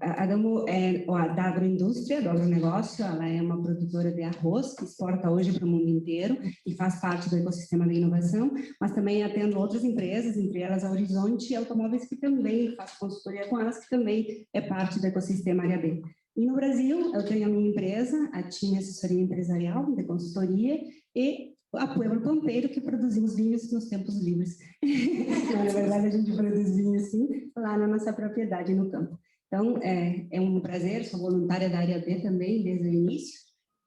a Adamo é da agroindústria, do agronegócio, ela é uma produtora de arroz que exporta hoje para o mundo inteiro e faz parte do ecossistema da inovação, mas também atendo outras empresas, entre elas a Horizonte Automóveis, que também faz consultoria com elas, que também é parte do ecossistema Área B. E no Brasil, eu tenho a minha empresa, a Time Assessoria Empresarial, de consultoria, e a Pueblo Pampeiro, que produzimos vinhos nos tempos livres. Na verdade, a gente produz vinho, sim, lá na nossa propriedade, no campo. Então, é um prazer, sou voluntária da Área B também, desde o início,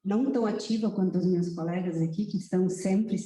não tão ativa quanto os meus colegas aqui, que estão sempre,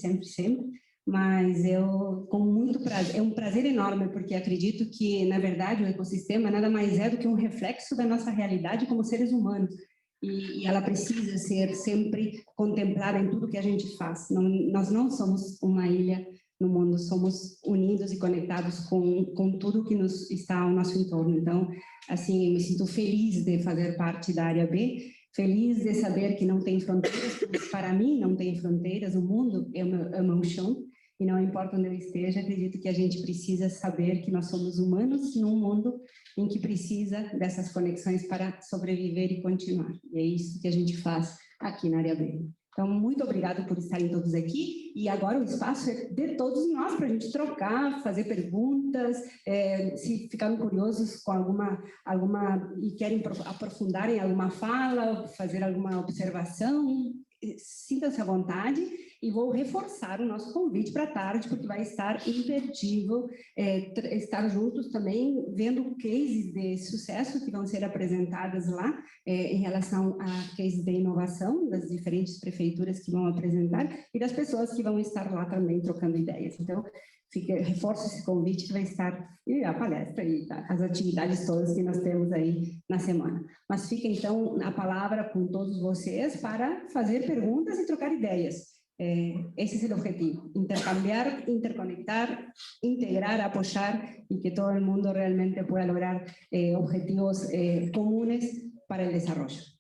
mas eu, com muito prazer, é um prazer enorme, porque acredito que, na verdade, o ecossistema nada mais é do que um reflexo da nossa realidade como seres humanos, e ela precisa ser sempre contemplada em tudo que a gente faz. Nós não somos uma ilha no mundo, somos unidos e conectados com tudo que está ao nosso entorno. Então, assim, eu me sinto feliz de fazer parte da Área B, feliz de saber que não tem fronteiras, porque para mim não tem fronteiras, o mundo é o meu chão, e não importa onde eu esteja, acredito que a gente precisa saber que nós somos humanos num mundo em que precisa dessas conexões para sobreviver e continuar. E é isso que a gente faz aqui na Área B. Então, muito obrigado por estarem todos aqui, e agora o espaço é de todos nós, para a gente trocar, fazer perguntas, se ficaram curiosos com alguma e querem aprofundar em alguma fala, fazer alguma observação, sintam-se à vontade, e vou reforçar o nosso convite para a tarde, porque vai estar imperdível estar juntos também, vendo cases de sucesso que vão ser apresentadas lá, em relação a cases de inovação, das diferentes prefeituras que vão apresentar, e das pessoas que vão estar lá também trocando ideias. Então, reforço esse convite que vai estar, e a palestra e as atividades todas que nós temos aí na semana. Mas fica, então, a palavra com todos vocês para fazer perguntas e trocar ideias. Ese es el objetivo, intercambiar, interconectar, integrar, apoyar, y que todo el mundo realmente pueda lograr objetivos comunes para el desarrollo.